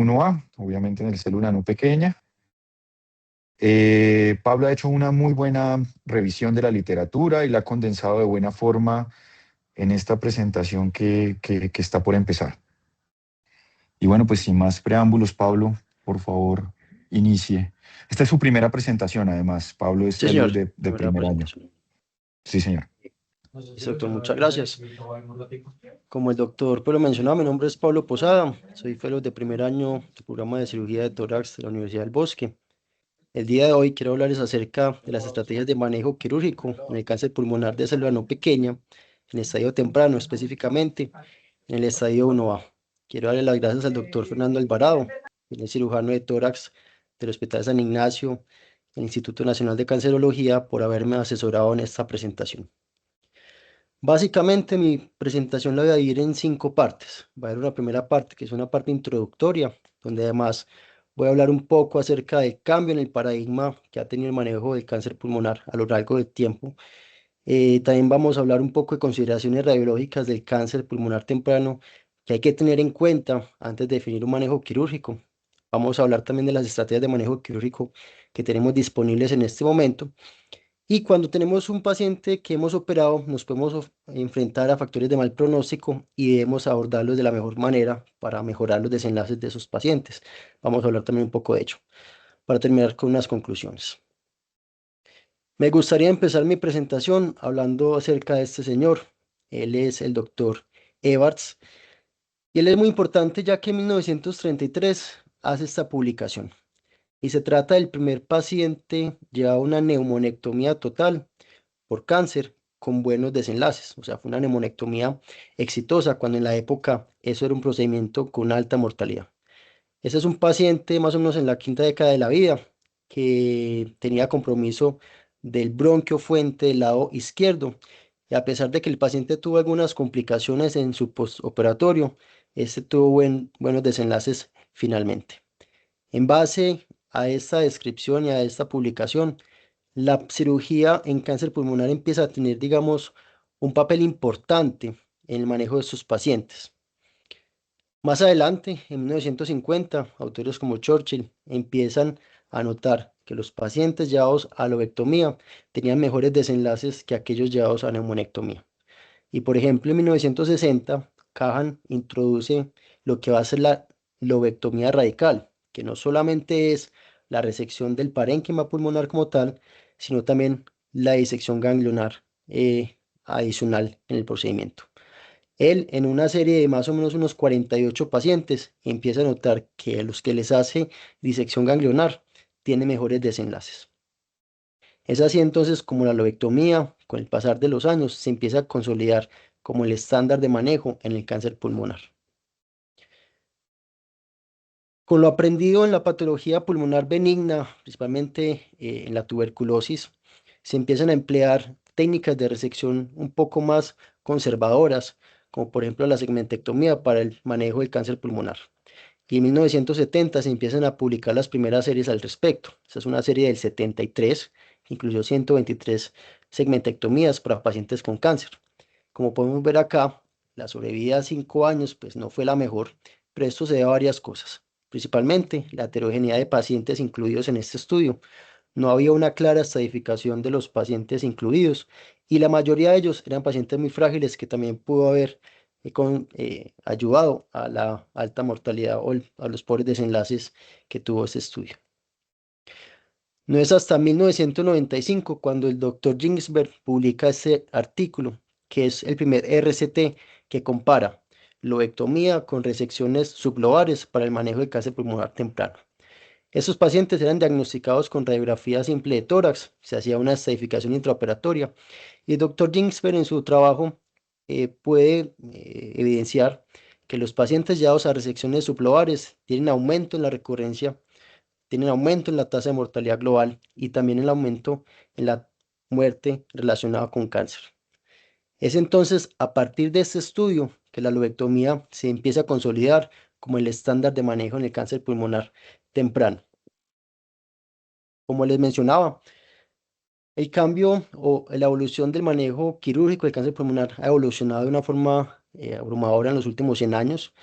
1A, obviamente en el célula no pequeña. Pablo ha hecho una muy buena revisión de la literatura y la ha condensado de buena forma en esta presentación que está por empezar. Y bueno, pues sin más preámbulos, Pablo, por favor, inicie. Esta es su primera presentación, además. Pablo es Sí, fellow señor. de Primera primer año. presentación. Sí, señor. Listo, doctor, muchas gracias. Como el doctor pues lo mencionaba, mi nombre es Pablo Posada, soy fellow de primer año del programa de cirugía de tórax de la Universidad del Bosque. El día de hoy quiero hablarles acerca de las estrategias de manejo quirúrgico en el cáncer pulmonar de célula no pequeña, en estadio temprano, específicamente en el estadio 1A. Quiero darle las gracias al doctor Fernando Alvarado, quien es cirujano de tórax del Hospital San Ignacio, el Instituto Nacional de Cancerología, por haberme asesorado en esta presentación. Básicamente mi presentación la voy a dividir en 5 partes. Va a haber una primera parte que es una parte introductoria, donde además voy a hablar un poco acerca del cambio en el paradigma que ha tenido el manejo del cáncer pulmonar a lo largo del tiempo. También vamos a hablar un poco de consideraciones radiológicas del cáncer pulmonar temprano que hay que tener en cuenta antes de definir un manejo quirúrgico. Vamos a hablar también de las estrategias de manejo quirúrgico que tenemos disponibles en este momento. Y cuando tenemos un paciente que hemos operado, nos podemos enfrentar a factores de mal pronóstico y debemos abordarlos de la mejor manera para mejorar los desenlaces de esos pacientes. Vamos a hablar también un poco de ello, para terminar con unas conclusiones. Me gustaría empezar mi presentación hablando acerca de este señor. Él es el doctor Edwards y él es muy importante ya que en 1933 hace esta publicación. Y se trata del primer paciente llevado a una neumonectomía total por cáncer con buenos desenlaces. O sea, fue una neumonectomía exitosa cuando en la época eso era un procedimiento con alta mortalidad. Ese es un paciente más o menos en la quinta década de la vida que tenía compromiso del bronquio fuente del lado izquierdo. Y a pesar de que el paciente tuvo algunas complicaciones en su postoperatorio, este tuvo buenos desenlaces finalmente. En base a esta descripción y a esta publicación, la cirugía en cáncer pulmonar empieza a tener, digamos, un papel importante en el manejo de estos pacientes. Más adelante, en 1950, autores como Churchill empiezan a notar que los pacientes llevados a lobectomía tenían mejores desenlaces que aquellos llevados a neumonectomía. Y por ejemplo, en 1960, Cahan introduce lo que va a ser la lobectomía radical, que no solamente es la resección del parénquima pulmonar como tal, sino también la disección ganglionar adicional en el procedimiento. Él, en una serie de más o menos unos 48 pacientes, empieza a notar que a los que les hace disección ganglionar tiene mejores desenlaces. Es así entonces como la lobectomía, con el pasar de los años, se empieza a consolidar como el estándar de manejo en el cáncer pulmonar. Con lo aprendido en la patología pulmonar benigna, principalmente en la tuberculosis, se empiezan a emplear técnicas de resección un poco más conservadoras, como por ejemplo la segmentectomía para el manejo del cáncer pulmonar. Y en 1970 se empiezan a publicar las primeras series al respecto. Esa es una serie del 73, que incluyó 123 segmentectomías para pacientes con cáncer. Como podemos ver acá, la sobrevida a 5 años pues no fue la mejor, pero esto se debe a varias cosas. Principalmente la heterogeneidad de pacientes incluidos en este estudio. No había una clara estadificación de los pacientes incluidos y la mayoría de ellos eran pacientes muy frágiles que también pudo haber ayudado a la alta mortalidad o a los pobres desenlaces que tuvo este estudio. No es hasta 1995 cuando el doctor Ginsberg publica este artículo, que es el primer RCT que compara lobectomía con resecciones sublobares para el manejo de cáncer pulmonar temprano. Estos pacientes eran diagnosticados con radiografía simple de tórax, se hacía una estadificación intraoperatoria y el doctor Ginsberg en su trabajo puede evidenciar que los pacientes llevados a resecciones sublobares tienen aumento en la recurrencia, tienen aumento en la tasa de mortalidad global y también el aumento en la muerte relacionada con cáncer. Es entonces a partir de este estudio que la lobectomía se empieza a consolidar como el estándar de manejo en el cáncer pulmonar temprano. Como les mencionaba, el cambio o la evolución del manejo quirúrgico del cáncer pulmonar ha evolucionado de una forma abrumadora en los últimos 100 años,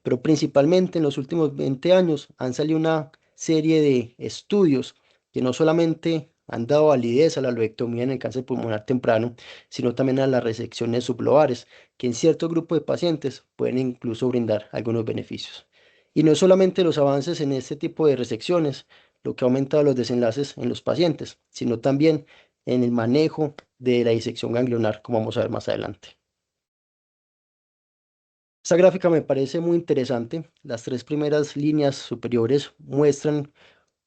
pero principalmente en los últimos 20 años han salido una serie de estudios que no solamente han dado validez a la lobectomía en el cáncer pulmonar temprano, sino también a las resecciones sublobales, que en cierto grupo de pacientes pueden incluso brindar algunos beneficios. Y no solamente los avances en este tipo de resecciones, lo que ha aumentado los desenlaces en los pacientes, sino también en el manejo de la disección ganglionar, como vamos a ver más adelante. Esta gráfica me parece muy interesante. Las tres primeras líneas superiores muestran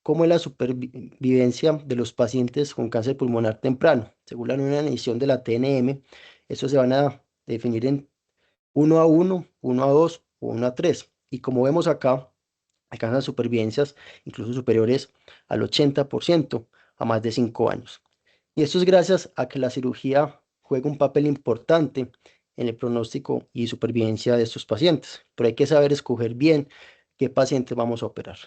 cómo es la supervivencia de los pacientes con cáncer pulmonar temprano. Según la nueva edición de la TNM, estos se van a definir en 1 a 1, 1 a 2 o 1 a 3. Y como vemos acá, alcanzan supervivencias incluso superiores al 80% a más de 5 años. Y esto es gracias a que la cirugía juega un papel importante en el pronóstico y supervivencia de estos pacientes. Pero hay que saber escoger bien qué pacientes vamos a operar.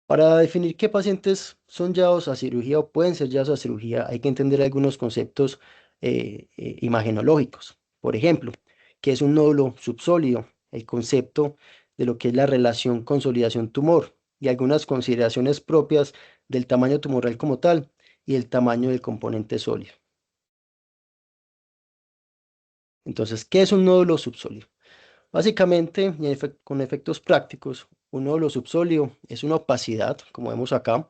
Para definir qué pacientes son llevados a cirugía o pueden ser llevados a cirugía, hay que entender algunos conceptos imagenológicos. Por ejemplo, ¿qué es un nódulo subsólido? El concepto de lo que es la relación consolidación-tumor y algunas consideraciones propias del tamaño tumoral como tal y el tamaño del componente sólido. Entonces, ¿qué es un nódulo subsólido? Básicamente, y con efectos prácticos, un nódulo subsólido es una opacidad, como vemos acá,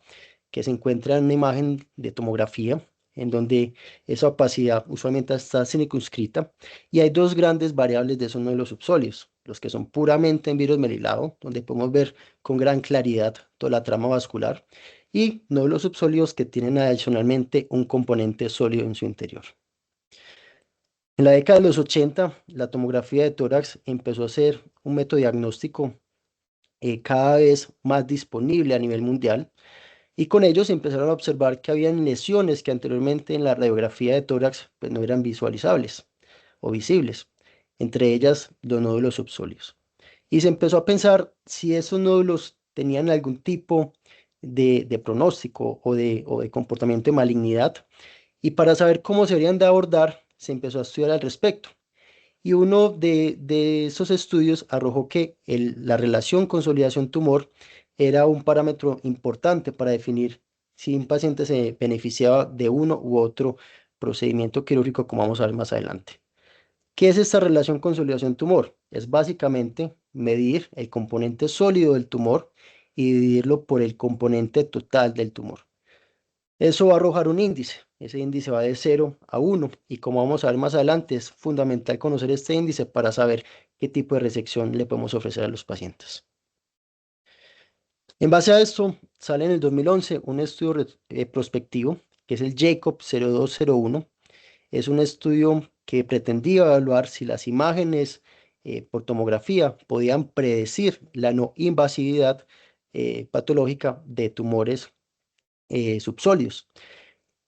que se encuentra en una imagen de tomografía, en donde esa opacidad usualmente está circunscrita, y hay dos grandes variables de esos nódulos subsólidos, los que son puramente en virus melilado, donde podemos ver con gran claridad toda la trama vascular, y nódulos subsólidos que tienen adicionalmente un componente sólido en su interior. En la década de los 80, la tomografía de tórax empezó a ser un método diagnóstico cada vez más disponible a nivel mundial, y con ellos empezaron a observar que habían lesiones que anteriormente en la radiografía de tórax pues, no eran visualizables o visibles, entre ellas los nódulos subsólidos. Y se empezó a pensar si esos nódulos tenían algún tipo de pronóstico o de comportamiento de malignidad, y para saber cómo se deberían de abordar, se empezó a estudiar al respecto. Y uno de esos estudios arrojó que la relación consolidación-tumor era un parámetro importante para definir si un paciente se beneficiaba de uno u otro procedimiento quirúrgico, como vamos a ver más adelante. ¿Qué es esta relación consolidación-tumor? Es básicamente medir el componente sólido del tumor y dividirlo por el componente total del tumor. Eso va a arrojar un índice. Ese índice va de 0 a 1 y como vamos a ver más adelante es fundamental conocer este índice para saber qué tipo de resección le podemos ofrecer a los pacientes. En base a esto sale en el 2011 un estudio prospectivo que es el Jacob 0201. Es un estudio que pretendía evaluar si las imágenes por tomografía podían predecir la no invasividad patológica de tumores subsólidos.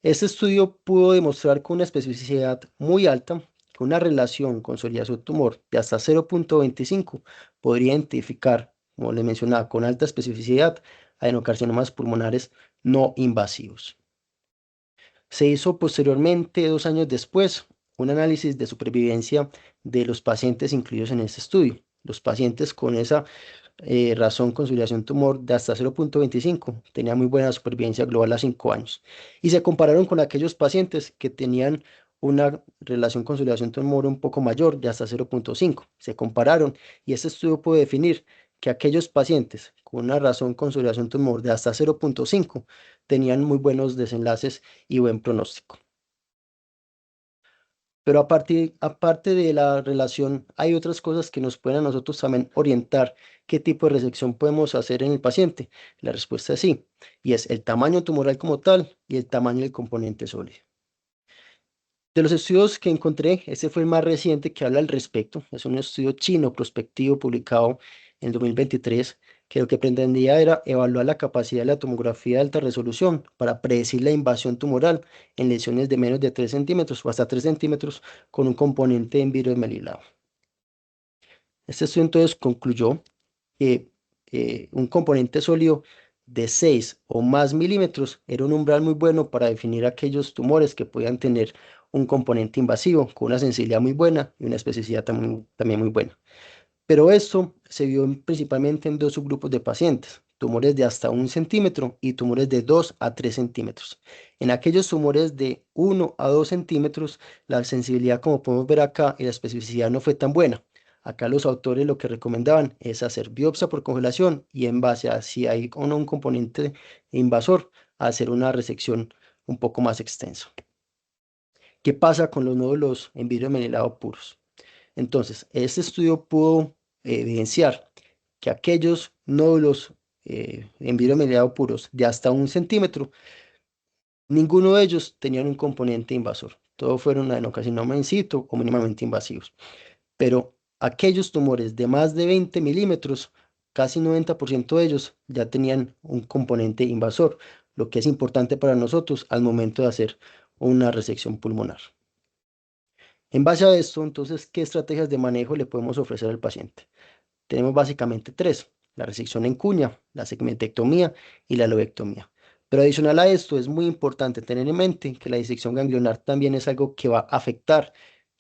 Este estudio pudo demostrar con una especificidad muy alta que una relación consolidación-tumor de hasta 0,25 podría identificar, como les mencionaba, con alta especificidad adenocarcinomas pulmonares no invasivos. Se hizo posteriormente, 2 años después, un análisis de supervivencia de los pacientes incluidos en este estudio. Los pacientes con esa razón consolidación tumor de hasta 0,25 tenía muy buena supervivencia global a 5 años. Y se compararon con aquellos pacientes que tenían una relación consolidación tumor un poco mayor de hasta 0,5. Se compararon y este estudio puede definir que aquellos pacientes con una razón consolidación tumor de hasta 0,5 tenían muy buenos desenlaces y buen pronóstico. Pero aparte de la relación, hay otras cosas que nos pueden a nosotros también orientar qué tipo de resección podemos hacer en el paciente. La respuesta es sí, y es el tamaño tumoral como tal y el tamaño del componente sólido. De los estudios que encontré, este fue el más reciente que habla al respecto. Es un estudio chino prospectivo publicado en 2023, que lo que pretendía era evaluar la capacidad de la tomografía de alta resolución para predecir la invasión tumoral en lesiones de menos de 3 centímetros o hasta 3 centímetros con un componente en virus melilado. Este estudio entonces concluyó que un componente sólido de 6 o más milímetros era un umbral muy bueno para definir aquellos tumores que podían tener un componente invasivo con una sensibilidad muy buena y una especificidad también muy buena. Pero esto se vio principalmente en dos subgrupos de pacientes, tumores de hasta 1 centímetro y tumores de 2 a 3 centímetros. En aquellos tumores de 1 a 2 centímetros, la sensibilidad, como podemos ver acá, y la especificidad no fue tan buena. Acá los autores lo que recomendaban es hacer biopsia por congelación y en base a si hay o no un componente invasor, hacer una resección un poco más extensa. ¿Qué pasa con los nódulos en vidrio menilado puros? Entonces, este estudio pudo evidenciar que aquellos nódulos en vidrio mediado puros de hasta 1 centímetro, ninguno de ellos tenían un componente invasor. Todos fueron adenocarcinoma in situ o mínimamente invasivos. Pero aquellos tumores de más de 20 milímetros, casi 90% de ellos ya tenían un componente invasor, lo que es importante para nosotros al momento de hacer una resección pulmonar. En base a esto, entonces, ¿qué estrategias de manejo le podemos ofrecer al paciente? Tenemos básicamente tres: la resección en cuña, la segmentectomía y la lobectomía. Pero adicional a esto, es muy importante tener en mente que la disección ganglionar también es algo que va a afectar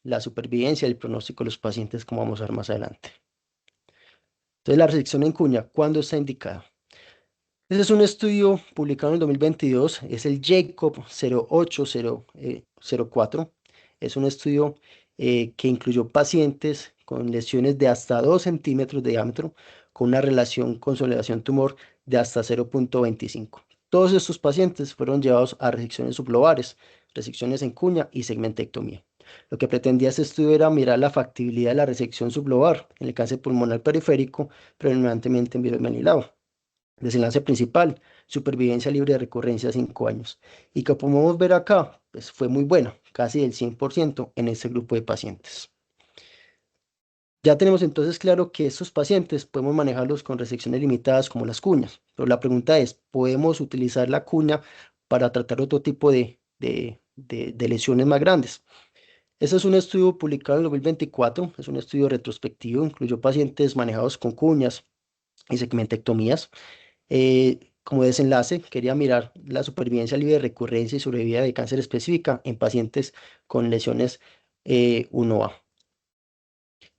la supervivencia y el pronóstico de los pacientes, como vamos a ver más adelante. Entonces, la resección en cuña, ¿cuándo está indicada? Este es un estudio publicado en el 2022, es el Jacob 08004. Es un estudio que incluyó pacientes con lesiones de hasta 2 centímetros de diámetro, con una relación consolidación-tumor de hasta 0,25. Todos estos pacientes fueron llevados a resecciones sublobares, resecciones en cuña y segmentectomía. Lo que pretendía este estudio era mirar la factibilidad de la resección sublobar en el cáncer pulmonar periférico, predominantemente en virus menilado. Desenlace principal: supervivencia libre de recurrencia 5 años. Y que podemos ver acá, pues fue muy buena, casi del 100% en este grupo de pacientes. Ya tenemos entonces claro que estos pacientes podemos manejarlos con resecciones limitadas como las cuñas. Pero la pregunta es, ¿podemos utilizar la cuña para tratar otro tipo de lesiones más grandes? Este es un estudio publicado en 2024, es un estudio retrospectivo, incluyó pacientes manejados con cuñas y segmentectomías. Como desenlace, quería mirar la supervivencia libre de recurrencia y sobrevida de cáncer específica en pacientes con lesiones 1A.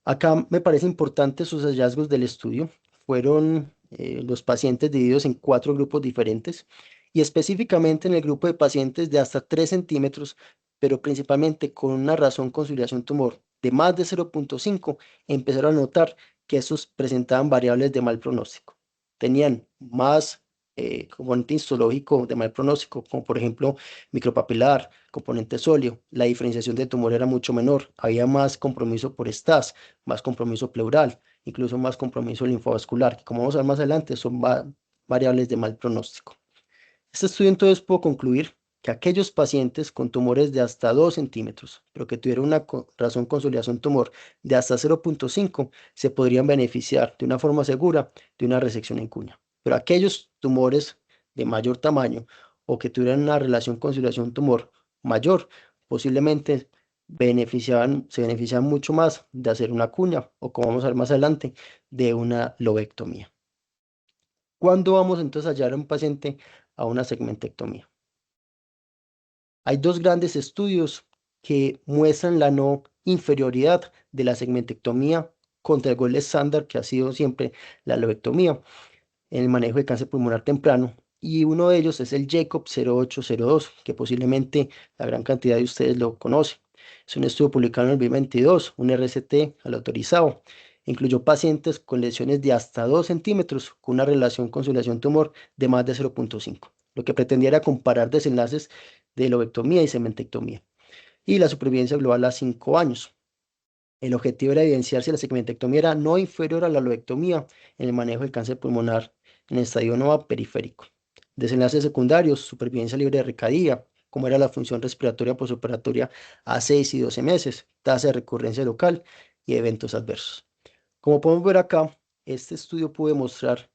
Acá me parece importante sus hallazgos del estudio. Fueron los pacientes divididos en 4 grupos diferentes y específicamente en el grupo de pacientes de hasta 3 centímetros, pero principalmente con una razón consolidación tumor de más de 0,5, empezaron a notar que estos presentaban variables de mal pronóstico. Tenían más componente histológico de mal pronóstico, como por ejemplo micropapilar, componente sóleo. La diferenciación de tumor era mucho menor, había más compromiso por STAS, más compromiso pleural, incluso más compromiso linfovascular, que como vamos a ver más adelante son variables de mal pronóstico. Este estudio entonces pudo concluir que aquellos pacientes con tumores de hasta 2 centímetros, pero que tuvieron una razón consolidación tumor de hasta 0,5, se podrían beneficiar de una forma segura de una resección en cuña. Pero aquellos tumores de mayor tamaño o que tuvieran una relación consolidación tumor mayor, posiblemente se beneficiaban mucho más de hacer una cuña o, como vamos a ver más adelante, de una lobectomía. ¿Cuándo vamos entonces a hallar a un paciente a una segmentectomía? Hay dos grandes estudios que muestran la no inferioridad de la segmentectomía contra el gold estándar, que ha sido siempre la lobectomía, en el manejo de cáncer pulmonar temprano. Y uno de ellos es el Jacob 0802, que posiblemente la gran cantidad de ustedes lo conocen. Es un estudio publicado en el 2022, un RCT al autorizado. Incluyó pacientes con lesiones de hasta 2 centímetros con una relación consolidación-tumor de más de 0,5. Lo que pretendía era comparar desenlaces de lobectomía y segmentectomía y la supervivencia global a 5 años. El objetivo era evidenciar si la segmentectomía era no inferior a la lobectomía en el manejo del cáncer pulmonar en el estadio NOVA periférico. Desenlaces secundarios: supervivencia libre de recaída, como era la función respiratoria posoperatoria a 6 y 12 meses, tasa de recurrencia local y eventos adversos. Como podemos ver acá, este estudio pudo demostrar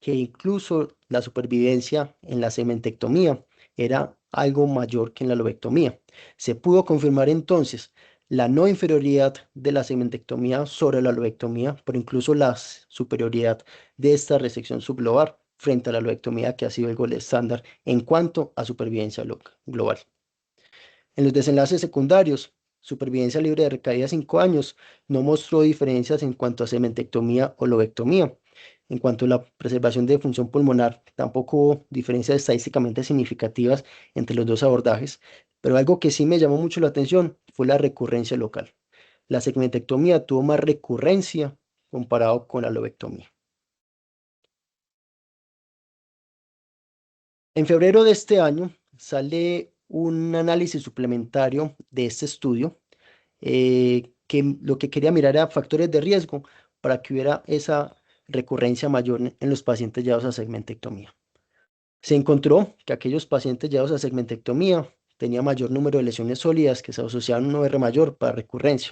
que incluso la supervivencia en la segmentectomía era algo mayor que en la lobectomía. Se pudo confirmar entonces la no inferioridad de la segmentectomía sobre la lobectomía, pero incluso la superioridad de esta resección sublobar frente a la lobectomía, que ha sido el gold estándar en cuanto a supervivencia global. En los desenlaces secundarios, supervivencia libre de recaída 5 años, no mostró diferencias en cuanto a cementectomía o lobectomía. En cuanto a la preservación de función pulmonar, tampoco hubo diferencias estadísticamente significativas entre los dos abordajes, pero algo que sí me llamó mucho la atención fue la recurrencia local. La segmentectomía tuvo más recurrencia comparado con la lobectomía. En febrero de este año sale un análisis suplementario de este estudio que lo que quería mirar era factores de riesgo para que hubiera esa recurrencia mayor en los pacientes llevados a segmentectomía. Se encontró que aquellos pacientes llevados a segmentectomía tenían mayor número de lesiones sólidas que se asociaban a un OR mayor para recurrencia.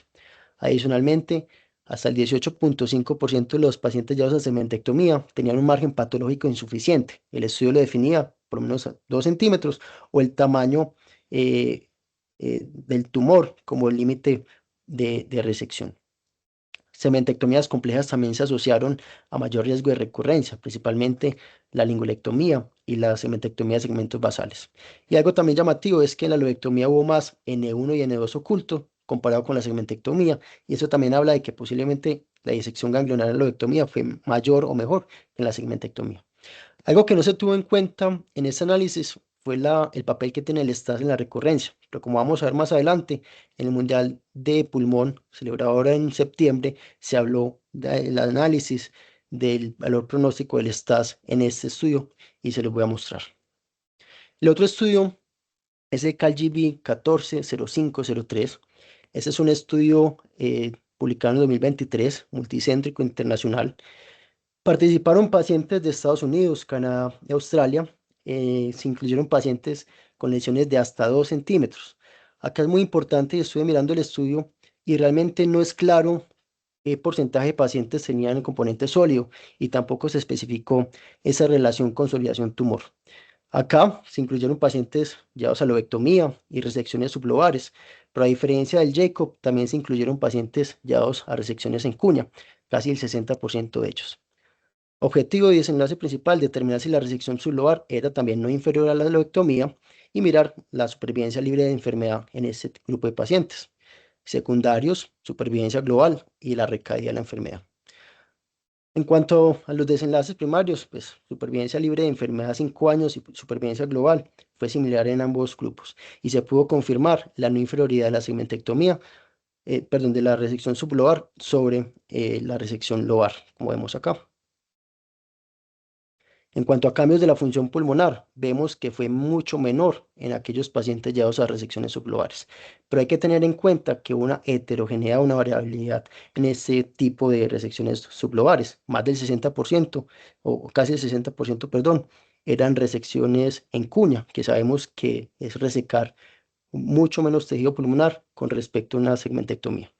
Adicionalmente, hasta el 18.5% de los pacientes llevados a segmentectomía tenían un margen patológico insuficiente. El estudio lo definía por lo menos a 2 centímetros o el tamaño del tumor como el límite de resección. Cementectomías complejas también se asociaron a mayor riesgo de recurrencia, principalmente la lingulectomía y la cementectomía de segmentos basales. Y algo también llamativo es que en la lobectomía hubo más N1 y N2 oculto comparado con la segmentectomía, y eso también habla de que posiblemente la disección ganglionar en la lobectomía fue mayor o mejor que en la segmentectomía. Algo que no se tuvo en cuenta en este análisis fue el papel que tiene el STAS en la recurrencia, pero como vamos a ver más adelante, en el Mundial de Pulmón, celebrado ahora en septiembre, se habló del análisis del valor pronóstico del STAS en este estudio y se los voy a mostrar. El otro estudio es el CALGB 140503. Ese es un estudio publicado en 2023, multicéntrico internacional. Participaron pacientes de Estados Unidos, Canadá y Australia. Se incluyeron pacientes con lesiones de hasta 2 centímetros. Acá es muy importante, estuve mirando el estudio y realmente no es claro qué porcentaje de pacientes tenían el componente sólido y tampoco se especificó esa relación consolidación-tumor. Acá se incluyeron pacientes llevados a lobectomía y resecciones sublobales, pero a diferencia del Jacob, también se incluyeron pacientes llevados a resecciones en cuña, casi el 60% de ellos. Objetivo y desenlace principal, determinar si la resección sublobar era también no inferior a la lobectomía y mirar la supervivencia libre de enfermedad en este grupo de pacientes. Secundarios, supervivencia global y la recaída de la enfermedad. En cuanto a los desenlaces primarios, pues supervivencia libre de enfermedad 5 años y supervivencia global fue similar en ambos grupos y se pudo confirmar la no inferioridad de la segmentectomía, perdón, de la resección sublobar sobre la resección lobar, como vemos acá. En cuanto a cambios de la función pulmonar, vemos que fue mucho menor en aquellos pacientes llevados a resecciones sublobales, pero hay que tener en cuenta que una heterogeneidad, una variabilidad en este tipo de resecciones sublobales, más del 60% o casi el 60%, perdón, eran resecciones en cuña, que sabemos que es resecar mucho menos tejido pulmonar con respecto a una segmentectomía.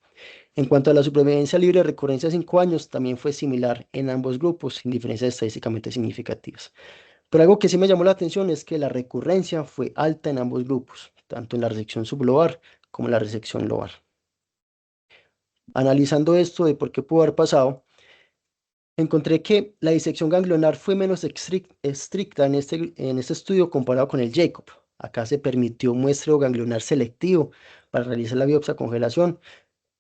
En cuanto a la supervivencia libre de recurrencia a 5 años, también fue similar en ambos grupos, sin diferencias estadísticamente significativas. Pero algo que sí me llamó la atención es que la recurrencia fue alta en ambos grupos, tanto en la resección sublobar como en la resección lobar. Analizando esto de por qué pudo haber pasado, encontré que la disección ganglionar fue menos estricta en este estudio comparado con el Jacob. Acá se permitió muestreo ganglionar selectivo para realizar la biopsia congelación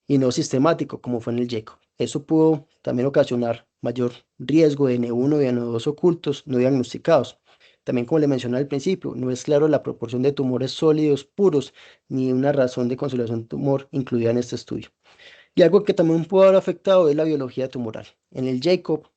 y no sistemático como fue en el Jacob. Eso pudo también ocasionar mayor riesgo de N1 y N2 ocultos no diagnosticados. También, como le mencioné al principio, no es claro la proporción de tumores sólidos puros ni una razón de consolidación tumor incluida en este estudio. Y algo que también pudo haber afectado es la biología tumoral. En el Jacob,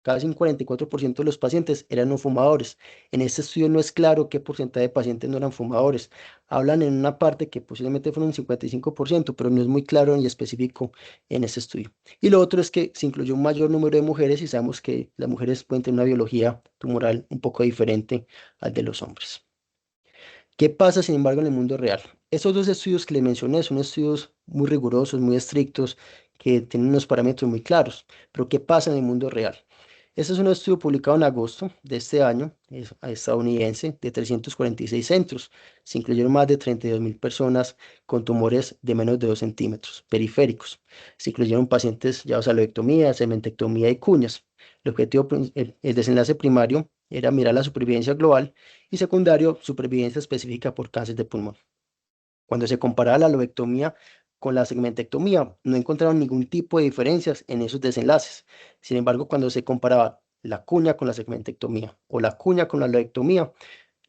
casi un 44% de los pacientes eran no fumadores. En este estudio no es claro qué porcentaje de pacientes no eran fumadores. Hablan en una parte que posiblemente fueron un 55%, pero no es muy claro ni específico en este estudio. Y lo otro es que se incluyó un mayor número de mujeres y sabemos que las mujeres pueden tener una biología tumoral un poco diferente al de los hombres. ¿Qué pasa, sin embargo, en el mundo real? Estos dos estudios que les mencioné son estudios muy rigurosos, muy estrictos, que tienen unos parámetros muy claros. Pero ¿qué pasa en el mundo real? Este es un estudio publicado en agosto de este año, es estadounidense, de 346 centros. Se incluyeron más de 32.000 personas con tumores de menos de 2 centímetros periféricos. Se incluyeron pacientes llevados a lobectomía, cementectomía y cuñas. El desenlace primario era mirar la supervivencia global y secundario, supervivencia específica por cáncer de pulmón. Cuando se comparaba la lobectomía con la segmentectomía, no encontraron ningún tipo de diferencias en esos desenlaces. Sin embargo, cuando se comparaba la cuña con la segmentectomía o la cuña con la lobectomía,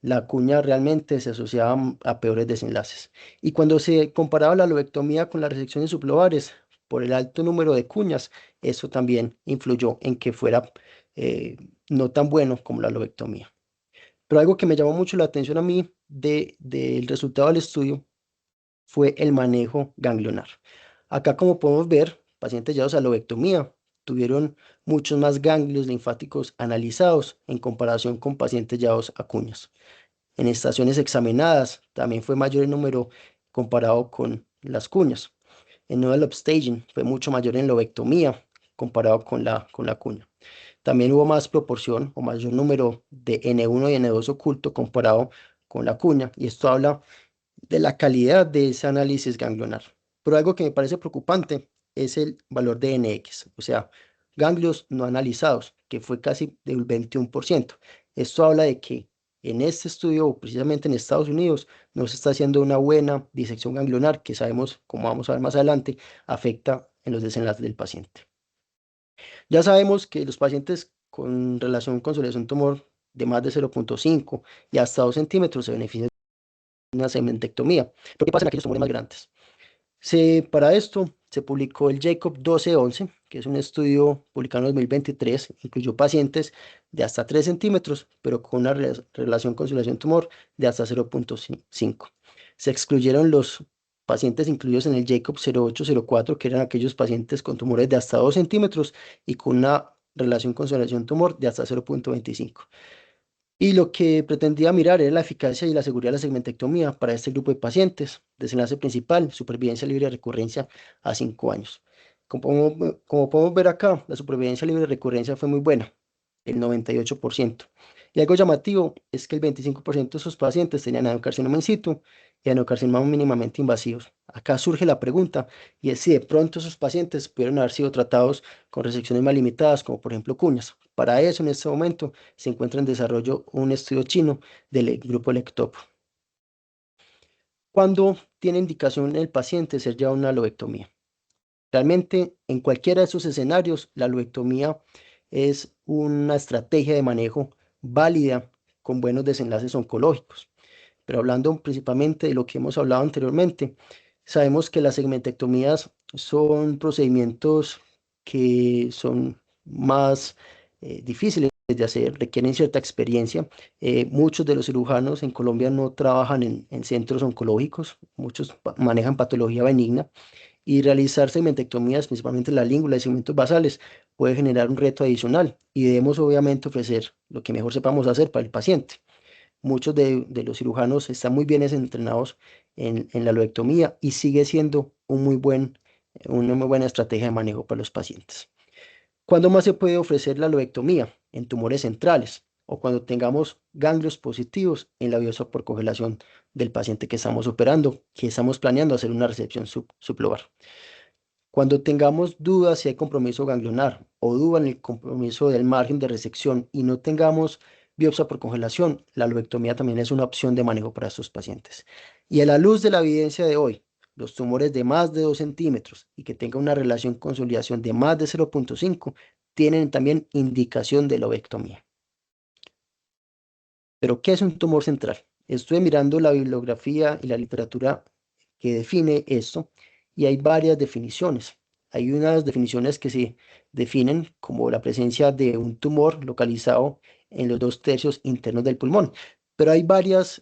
la cuña realmente se asociaba a peores desenlaces. Y cuando se comparaba la lobectomía con las resecciones sublobales, por el alto número de cuñas, eso también influyó en que fuera eh, no tan bueno como la lobectomía. Pero algo que me llamó mucho la atención a mí del resultado del estudio fue el manejo ganglionar. Acá, como podemos ver, pacientes llevados a lobectomía tuvieron muchos más ganglios linfáticos analizados en comparación con pacientes llevados a cuñas. En estaciones examinadas también fue mayor el número comparado con las cuñas. En nodal upstaging fue mucho mayor en lobectomía comparado con la cuña. También hubo más proporción o mayor número de N1 y N2 oculto comparado con la cuña, y esto habla de la calidad de ese análisis ganglionar. Pero algo que me parece preocupante es el valor de NX, o sea, ganglios no analizados, que fue casi del 21%. Esto habla de que en este estudio, o precisamente en Estados Unidos, no se está haciendo una buena disección ganglionar, que sabemos, como vamos a ver más adelante, afecta en los desenlaces del paciente. Ya sabemos que los pacientes con relación con consolidación tumor de más de 0,5 y hasta 2 centímetros se benefician de una segmentectomía. ¿Pero qué pasa en aquellos tumores más grandes? Para esto se publicó el Jacob 1211, que es un estudio publicado en 2023, incluyó pacientes de hasta 3 centímetros, pero con una relación consolidación-tumor de hasta 0,5. Se excluyeron los pacientes incluidos en el Jacob 0804, que eran aquellos pacientes con tumores de hasta 2 centímetros y con una relación consolidación-tumor de hasta 0,25. Y lo que pretendía mirar era la eficacia y la seguridad de la segmentectomía para este grupo de pacientes. Desenlace principal, supervivencia libre de recurrencia a 5 años. Como podemos ver acá, la supervivencia libre de recurrencia fue muy buena, el 98%. Y algo llamativo es que el 25% de esos pacientes tenían adenocarcinoma in situ y adenocarcinoma mínimamente invasivos. Acá surge la pregunta, y es si de pronto esos pacientes pudieron haber sido tratados con resecciones más limitadas, como por ejemplo cuñas. Para eso, en este momento, se encuentra en desarrollo un estudio chino del grupo Lectop. ¿Cuándo tiene indicación el paciente ser ya una lobectomía? Realmente, en cualquiera de esos escenarios, la lobectomía es una estrategia de manejo válida con buenos desenlaces oncológicos. Pero hablando principalmente de lo que hemos hablado anteriormente, sabemos que las segmentectomías son procedimientos que son más difíciles de hacer, requieren cierta experiencia. Muchos de los cirujanos en Colombia no trabajan en centros oncológicos, muchos manejan patología benigna, y realizar segmentectomías, principalmente la língula y segmentos basales, puede generar un reto adicional, y debemos obviamente ofrecer lo que mejor sepamos hacer para el paciente. Muchos de los cirujanos están muy bien entrenados en la lobectomía, y sigue siendo una muy buena estrategia de manejo para los pacientes. ¿Cuándo más se puede ofrecer la lobectomía? En tumores centrales o cuando tengamos ganglios positivos en la biopsia por congelación del paciente que estamos operando, que estamos planeando hacer una resección sublobar. Cuando tengamos dudas si hay compromiso ganglionar o duda en el compromiso del margen de resección y no tengamos biopsia por congelación, la lobectomía también es una opción de manejo para estos pacientes. Y a la luz de la evidencia de hoy, los tumores de más de 2 centímetros y que tengan una relación consolidación de más de 0,5 tienen también indicación de lobectomía. Pero, ¿qué es un tumor central? Estuve mirando la bibliografía y la literatura que define esto, y hay varias definiciones. Hay unas definiciones que se definen como la presencia de un tumor localizado en los 2 tercios internos del pulmón, pero hay varias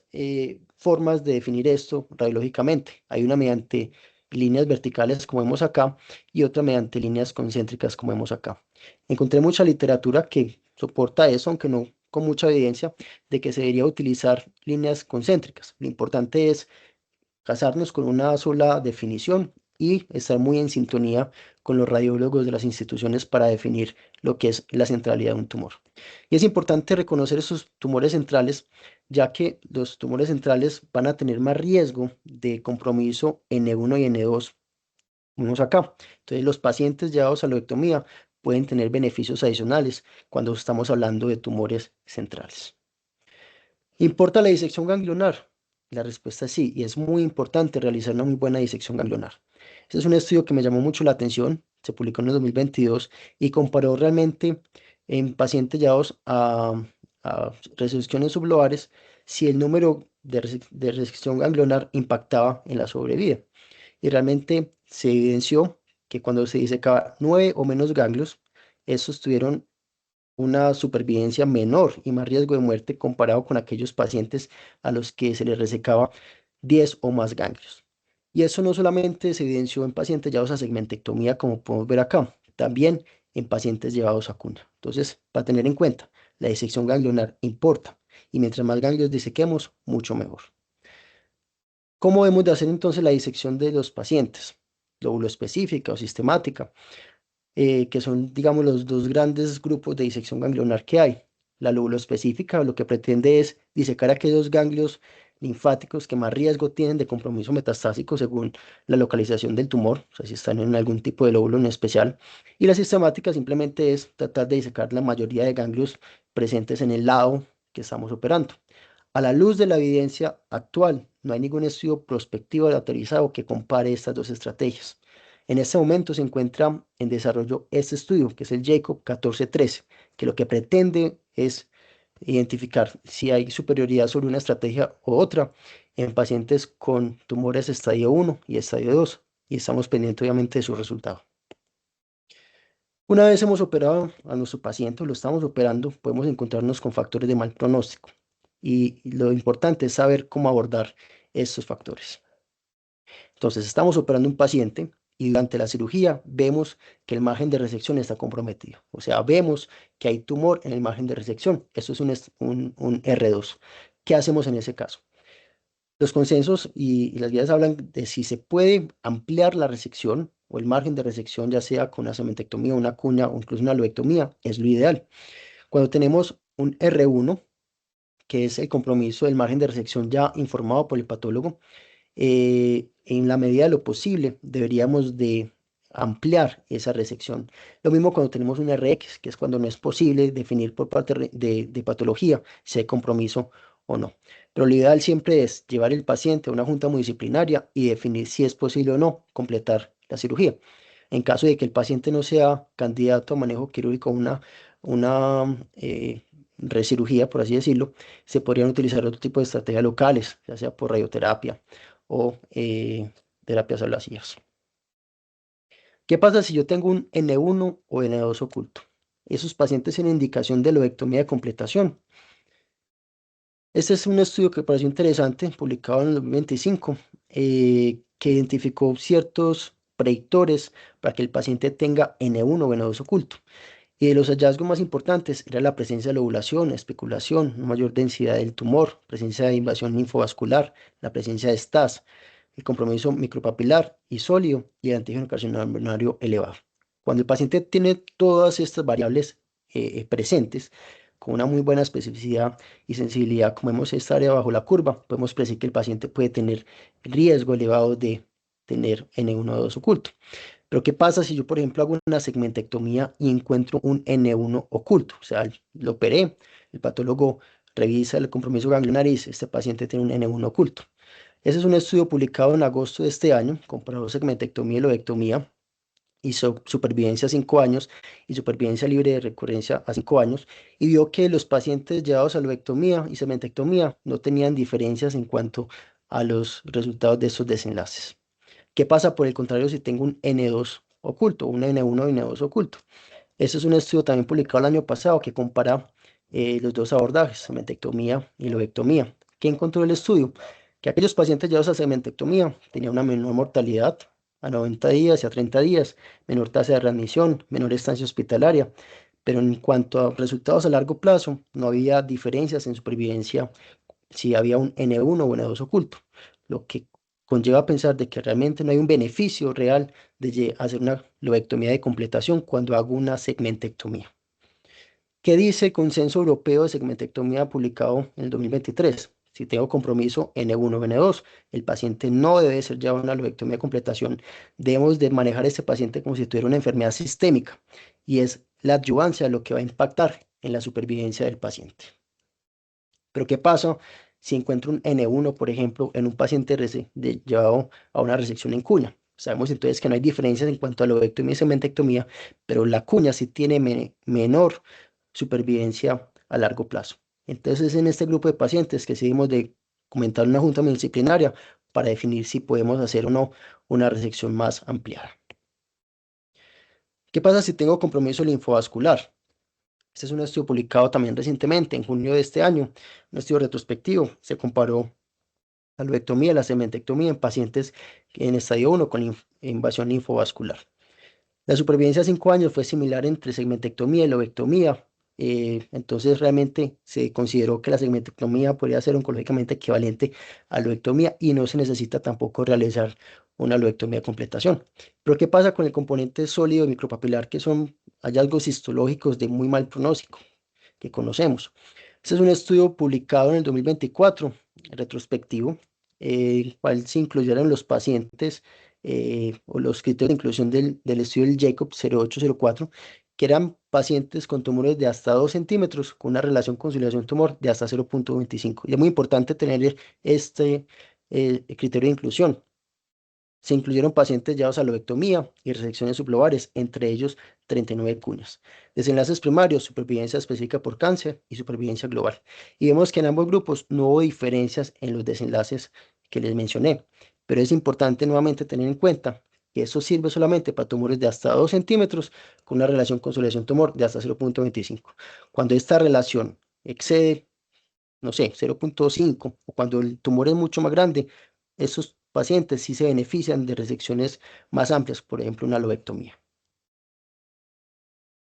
formas de definir esto radiológicamente. Hay una mediante líneas verticales, como vemos acá, y otra mediante líneas concéntricas, como vemos acá. Encontré mucha literatura que soporta eso, aunque no con mucha evidencia de que se debería utilizar líneas concéntricas. Lo importante es casarnos con una sola definición y estar muy en sintonía con los radiólogos de las instituciones para definir lo que es la centralidad de un tumor. Y es importante reconocer esos tumores centrales, ya que los tumores centrales van a tener más riesgo de compromiso N1 y N2. Vamos acá. Entonces, los pacientes llevados a lobectomía pueden tener beneficios adicionales cuando estamos hablando de tumores centrales. ¿Importa la disección ganglionar? La respuesta es sí, y es muy importante realizar una muy buena disección ganglionar. Este es un estudio que me llamó mucho la atención, se publicó en el 2022 y comparó realmente en pacientes llevados a resecciones sublobales si el número de resección ganglionar impactaba en la sobrevida. Y realmente se evidenció que cuando se disecaba 9 o menos ganglios, estos tuvieron una supervivencia menor y más riesgo de muerte comparado con aquellos pacientes a los que se les resecaba 10 o más ganglios. Y eso no solamente se evidenció en pacientes llevados a segmentectomía, como podemos ver acá, también en pacientes llevados a cuna. Entonces, para tener en cuenta, la disección ganglionar importa y mientras más ganglios disequemos, mucho mejor. ¿Cómo debemos de hacer entonces la disección de los pacientes? Lóbulo específica o sistemática, que son, digamos, los dos grandes grupos de disección ganglionar que hay. La lóbulo específica lo que pretende es disecar aquellos ganglios linfáticos que más riesgo tienen de compromiso metastásico según la localización del tumor, o sea, si están en algún tipo de lóbulo en especial. Y la sistemática simplemente es tratar de disecar la mayoría de ganglios presentes en el lado que estamos operando. A la luz de la evidencia actual, no hay ningún estudio prospectivo autorizado que compare estas dos estrategias. En este momento se encuentra en desarrollo este estudio, que es el Jacob 1413, que lo que pretende es identificar si hay superioridad sobre una estrategia u otra en pacientes con tumores estadio 1 y estadio 2, y estamos pendientes obviamente de su resultado. Una vez hemos operado a nuestro paciente, lo estamos operando, podemos encontrarnos con factores de mal pronóstico. Y lo importante es saber cómo abordar estos factores. Entonces, estamos operando un paciente y durante la cirugía vemos que el margen de resección está comprometido. O sea, vemos que hay tumor en el margen de resección. Eso es un R2. ¿Qué hacemos en ese caso? Los consensos y las guías hablan de si se puede ampliar la resección o el margen de resección, ya sea con una cementectomía, una cuña o incluso una lobectomía, es lo ideal. Cuando tenemos un R1, que es el compromiso del margen de resección ya informado por el patólogo, en la medida de lo posible deberíamos de ampliar esa resección. Lo mismo cuando tenemos un RX, que es cuando no es posible definir por parte de patología si hay compromiso o no. Pero lo ideal siempre es llevar el paciente a una junta multidisciplinaria y definir si es posible o no completar la cirugía. En caso de que el paciente no sea candidato a manejo quirúrgico, una recirugía, por así decirlo, se podrían utilizar otro tipo de estrategias locales, ya sea por radioterapia o terapias ablásicas. ¿Qué pasa si yo tengo un N1 o N2 oculto? Esos pacientes tienen indicación de lobectomía de completación. Este es un estudio que pareció interesante, publicado en el 2025, que identificó ciertos predictores para que el paciente tenga N1 o N2 oculto. Y de los hallazgos más importantes era la presencia de lobulación, especulación, una mayor densidad del tumor, presencia de invasión linfovascular, la presencia de STAS, el compromiso micropapilar y sólido y el antígeno carcinoembryonario elevado. Cuando el paciente tiene todas estas variables presentes, con una muy buena especificidad y sensibilidad, como vemos esta área bajo la curva, podemos predecir que el paciente puede tener riesgo elevado de tener N1-2 oculto. Pero ¿qué pasa si yo, por ejemplo, hago una segmentectomía y encuentro un N1 oculto? O sea, lo operé, el patólogo revisa el compromiso ganglionar y dice, este paciente tiene un N1 oculto. Ese es un estudio publicado en agosto de este año, comparó segmentectomía y lobectomía, hizo supervivencia a 5 años y supervivencia libre de recurrencia a 5 años, y vio que los pacientes llevados a lobectomía y segmentectomía no tenían diferencias en cuanto a los resultados de estos desenlaces. ¿Qué pasa por el contrario si tengo un N2 oculto, un N1 y N2 oculto? Este es un estudio también publicado el año pasado que compara los dos abordajes, cementectomía y lobectomía. ¿Qué encontró el estudio? Que aquellos pacientes llevados a cementectomía tenían una menor mortalidad a 90 días y a 30 días, menor tasa de readmisión, menor estancia hospitalaria, pero en cuanto a resultados a largo plazo, no había diferencias en supervivencia si había un N1 o N2 oculto, lo que conlleva a pensar de que realmente no hay un beneficio real de hacer una lobectomía de completación cuando hago una segmentectomía. ¿Qué dice el Consenso Europeo de Segmentectomía publicado en el 2023? Si tengo compromiso N1 o N2, el paciente no debe ser llevado a una lobectomía de completación. Debemos de manejar a este paciente como si tuviera una enfermedad sistémica y es la adyuvancia lo que va a impactar en la supervivencia del paciente. Pero ¿qué pasa si encuentro un N1, por ejemplo, en un paciente llevado a una resección en cuña. Sabemos entonces que no hay diferencias en cuanto a lobectomía y segmentectomía, pero la cuña sí tiene menor supervivencia a largo plazo. Entonces, en este grupo de pacientes que decidimos de comentar una junta multidisciplinaria para definir si podemos hacer o no una resección más ampliada. ¿Qué pasa si tengo compromiso linfovascular? Este es un estudio publicado también recientemente, en junio de este año, un estudio retrospectivo. Se comparó la lobectomía y la segmentectomía en pacientes en estadio 1 con invasión linfovascular. La supervivencia a 5 años fue similar entre segmentectomía y lobectomía. Entonces realmente se consideró que la segmentectomía podría ser oncológicamente equivalente a lobectomía y no se necesita tampoco realizar una lobectomía de completación. Pero ¿qué pasa con el componente sólido micropapilar, que son hallazgos histológicos de muy mal pronóstico que conocemos? Este es un estudio publicado en el 2024, retrospectivo, el cual se incluyeron los pacientes o los criterios de inclusión del estudio del Jacob 0804, que eran pacientes con tumores de hasta 2 centímetros, con una relación conciliación-tumor de hasta 0.25. Y es muy importante tener este criterio de inclusión. Se incluyeron pacientes llevados a lobectomía y resecciones sublobares, entre ellos 39 cuñas. Desenlaces primarios, supervivencia específica por cáncer y supervivencia global. Y vemos que en ambos grupos no hubo diferencias en los desenlaces que les mencioné, pero es importante nuevamente tener en cuenta que eso sirve solamente para tumores de hasta 2 centímetros con una relación consolidación-tumor de hasta 0.25. Cuando esta relación excede, no sé, 0.5 o cuando el tumor es mucho más grande, esos pacientes sí se benefician de resecciones más amplias, por ejemplo, una lobectomía.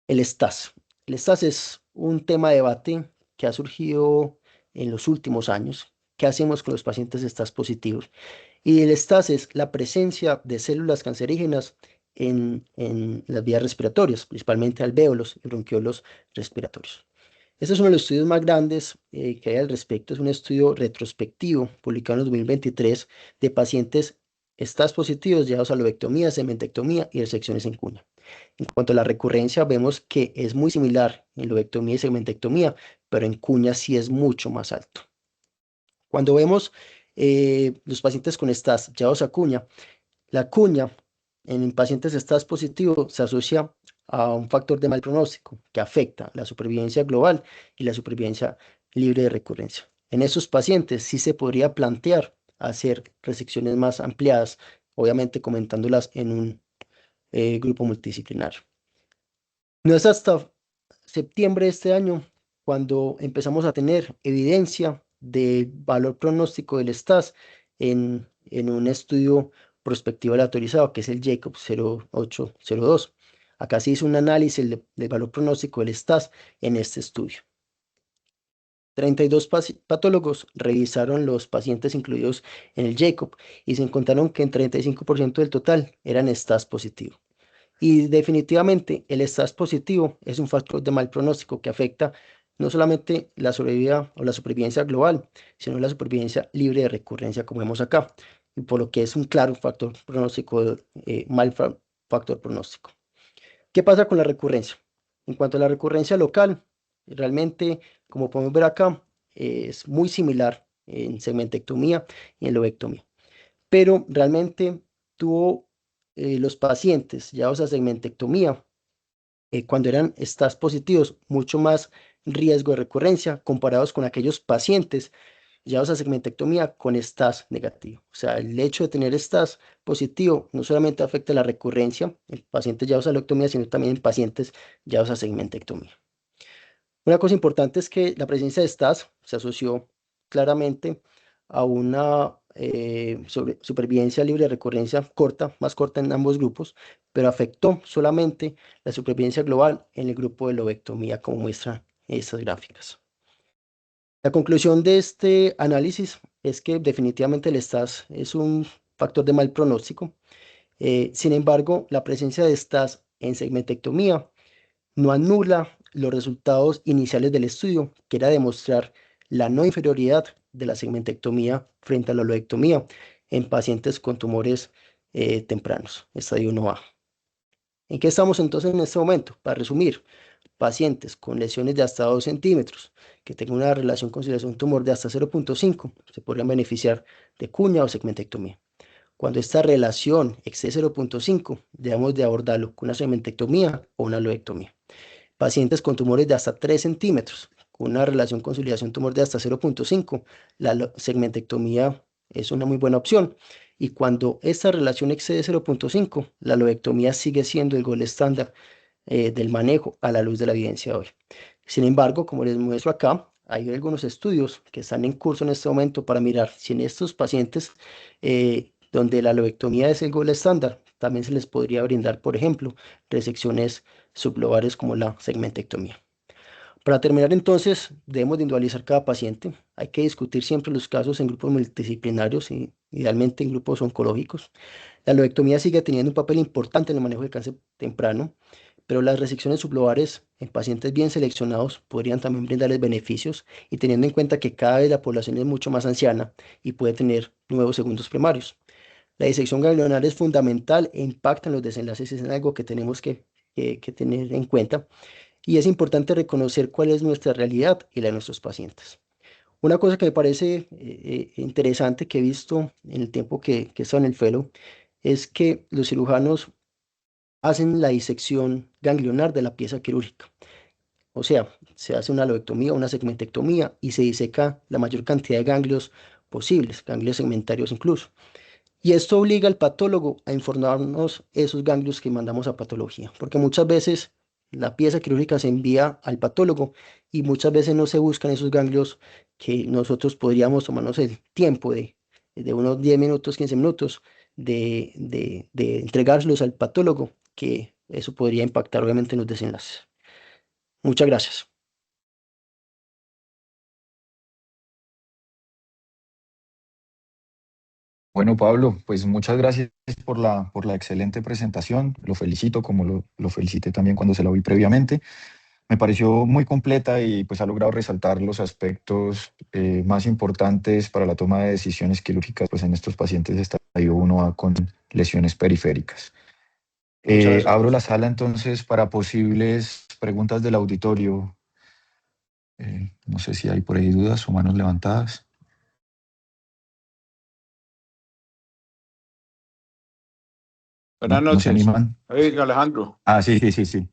El STAS. El STAS es un tema de debate que ha surgido en los últimos años. ¿Qué hacemos con los pacientes STAS positivos? Y el STAS es la presencia de células cancerígenas en las vías respiratorias, principalmente alvéolos y bronquiolos respiratorios. Este es uno de los estudios más grandes que hay al respecto. Es un estudio retrospectivo publicado en el 2023 de pacientes STAS positivos llevados a lobectomía, cementectomía y resecciones en cuña. En cuanto a la recurrencia, vemos que es muy similar en lobectomía y segmentectomía, pero en cuña sí es mucho más alto. Cuando vemos los pacientes con STAS llevados a cuña, la cuña en pacientes STAS positivos se asocia a un factor de mal pronóstico que afecta la supervivencia global y la supervivencia libre de recurrencia. En esos pacientes sí se podría plantear hacer resecciones más ampliadas, obviamente comentándolas en un grupo multidisciplinar. No es hasta septiembre de este año cuando empezamos a tener evidencia del valor pronóstico del STAS en un estudio prospectivo aleatorizado, que es el Jacob 0802. Acá se hizo un análisis del valor pronóstico del STAS en este estudio. 32 patólogos revisaron los pacientes incluidos en el Jacob y se encontraron que en 35% del total eran STAS positivos. Y definitivamente el STAS positivo es un factor de mal pronóstico que afecta no solamente la sobrevida o la supervivencia global, sino la supervivencia libre de recurrencia, como vemos acá, y por lo que es un claro factor pronóstico, factor pronóstico. ¿Qué pasa con la recurrencia? En cuanto a la recurrencia local, realmente, como podemos ver acá, es muy similar en segmentectomía y en lobectomía, pero realmente tuvo los pacientes llevados a segmentectomía, cuando eran STAS positivos, mucho más riesgo de recurrencia comparados con aquellos pacientes llevados a segmentectomía con STAS negativo. O sea, el hecho de tener STAS positivo no solamente afecta la recurrencia en pacientes llevados a lobectomía, sino también en pacientes llevados a segmentectomía. Una cosa importante es que la presencia de STAS se asoció claramente a una supervivencia libre de recurrencia corta, más corta en ambos grupos, pero afectó solamente la supervivencia global en el grupo de lobectomía, como muestran estas gráficas. La conclusión de este análisis es que definitivamente el STAS es un factor de mal pronóstico. Sin embargo, la presencia de STAS en segmentectomía no anula los resultados iniciales del estudio, que era demostrar la no inferioridad de la segmentectomía frente a la lobectomía en pacientes con tumores tempranos, estadio 1A. ¿En qué estamos entonces en este momento? Para resumir, pacientes con lesiones de hasta 2 centímetros, que tengan una relación conciliación tumor de hasta 0,5, se podrían beneficiar de cuña o segmentectomía. Cuando esta relación excede 0,5, debemos de abordarlo con una segmentectomía o una loectomía. Pacientes con tumores de hasta 3 centímetros, con una relación consolidación tumor de hasta 0,5, la segmentectomía es una muy buena opción. Y cuando esta relación excede 0,5, la loectomía sigue siendo el gol estándar del manejo a la luz de la evidencia de hoy. Sin embargo, como les muestro acá, hay algunos estudios que están en curso en este momento para mirar si en estos pacientes donde la lobectomía es el gol estándar, también se les podría brindar, por ejemplo, resecciones sublobales como la segmentectomía. Para terminar entonces, debemos de individualizar cada paciente. Hay que discutir siempre los casos en grupos multidisciplinarios y idealmente en grupos oncológicos. La lobectomía sigue teniendo un papel importante en el manejo del cáncer temprano, pero las resecciones sublobares en pacientes bien seleccionados podrían también brindarles beneficios y teniendo en cuenta que cada vez la población es mucho más anciana y puede tener nuevos segundos primarios. La disección ganglionar es fundamental e impacta en los desenlaces, es algo que tenemos que tener en cuenta y es importante reconocer cuál es nuestra realidad y la de nuestros pacientes. Una cosa que me parece interesante que he visto en el tiempo que he estado en el fellow es que los cirujanos hacen la disección ganglionar de la pieza quirúrgica. O sea, se hace una lobectomía, una segmentectomía y se diseca la mayor cantidad de ganglios posibles, ganglios segmentarios incluso. Y esto obliga al patólogo a informarnos esos ganglios que mandamos a patología, porque muchas veces la pieza quirúrgica se envía al patólogo y muchas veces no se buscan esos ganglios que nosotros podríamos tomarnos el tiempo de unos 10 minutos, 15 minutos de entregárselos al patólogo, que eso podría impactar obviamente en los desenlaces. Muchas gracias. Bueno, Pablo, pues muchas gracias por la excelente presentación. Lo felicito como lo felicité también cuando se la vi previamente. Me pareció muy completa y pues ha logrado resaltar los aspectos más importantes para la toma de decisiones quirúrgicas pues en estos pacientes de estadio 1A con lesiones periféricas. Muchas gracias a Abro la ustedes. sala entonces para posibles preguntas del auditorio. No sé si hay por ahí dudas o manos levantadas. Buenas No, no se noches. animan. Oye, Alejandro, Ah, sí, sí, sí, sí.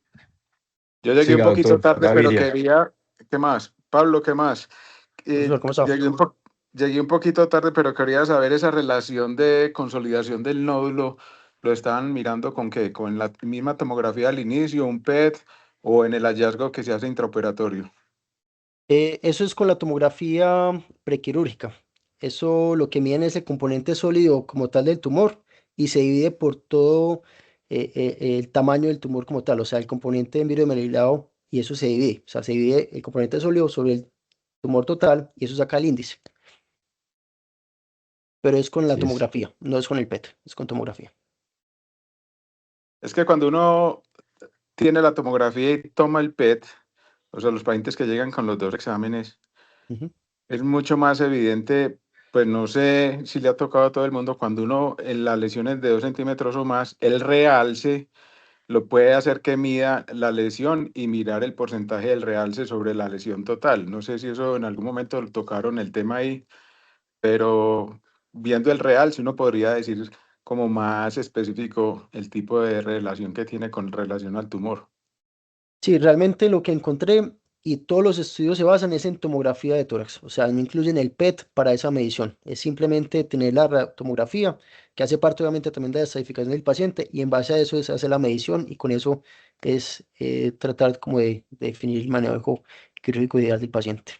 yo llegué un Siga, poquito doctor tarde, pero Gaviria. quería, ¿qué más? Pablo, ¿qué más? Profesor, ¿cómo está? Llegué un poquito tarde, pero quería saber esa relación de consolidación del nódulo. ¿Lo estaban mirando con qué? ¿Con la misma tomografía al inicio, un PET o en el hallazgo que se hace intraoperatorio? Eso es con la tomografía prequirúrgica. Eso lo que miden es el componente sólido como tal del tumor y se divide por todo el tamaño del tumor como tal, o sea, el componente environmental y eso se divide. O sea, se divide el componente sólido sobre el tumor total y eso saca el índice. Pero es con la Así es. tomografía, no es con el PET, es con tomografía. Es que cuando uno tiene la tomografía y toma el PET, o sea, los pacientes que llegan con los dos exámenes, Ujú. es mucho más evidente, pues no sé si le ha tocado a todo el mundo, cuando uno en las lesiones de 2 centímetros o más, el realce lo puede hacer que mida la lesión y mirar el porcentaje del realce sobre la lesión total. No sé si eso en algún momento lo tocaron el tema ahí, pero viendo el realce uno podría decir como más específico el tipo de relación que tiene con relación al tumor. Sí, realmente lo que encontré y todos los estudios se basan es en tomografía de tórax, o sea, no incluyen el PET para esa medición, es simplemente tener la tomografía, que hace parte obviamente también de la estadificación del paciente, y en base a eso se hace la medición y con eso es tratar como de definir el manejo quirúrgico ideal del paciente.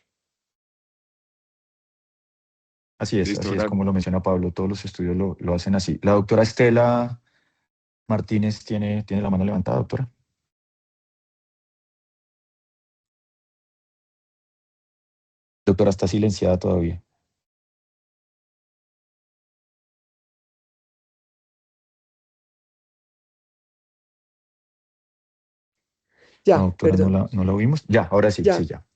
Listo, Así es gracias. como lo menciona Pablo, todos los estudios lo hacen así. La doctora Estela Martínez tiene la mano levantada, doctora. Doctora, está silenciada todavía. No, Ya, doctora, perdón, no la oímos. Ya, ahora sí, sí, ya. ya.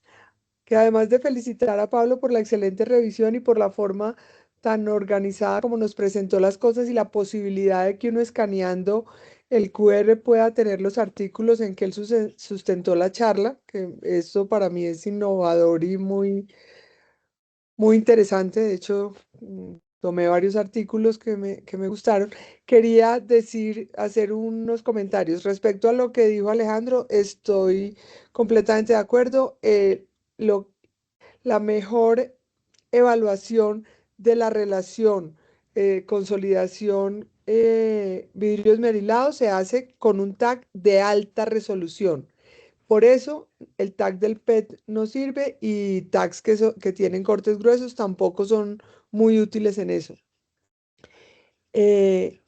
Que además de felicitar a Pablo por la excelente revisión y por la forma tan organizada como nos presentó las cosas y la posibilidad de que uno escaneando el QR pueda tener los artículos en que él sustentó la charla, que eso para mí es innovador y muy interesante. De hecho, tomé varios artículos que me gustaron. Quería hacer unos comentarios respecto a lo que dijo Alejandro. Estoy completamente de acuerdo. La mejor evaluación de la relación consolidación vidrio esmerilado se hace con un TAC de alta resolución. Por eso el TAC del PET no sirve y TACs que tienen cortes gruesos tampoco son muy útiles en eso. ¿Qué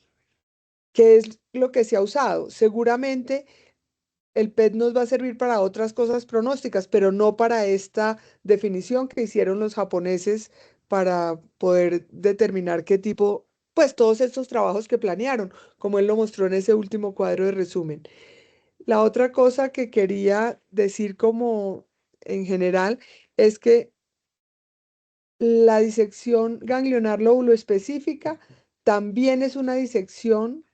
es lo que se ha usado? Seguramente el PET nos va a servir para otras cosas pronósticas, pero no para esta definición que hicieron los japoneses para poder determinar qué tipo, pues todos estos trabajos que planearon, como él lo mostró en ese último cuadro de resumen. La otra cosa que quería decir como en general es que la disección ganglionar lóbulo específica también es una disección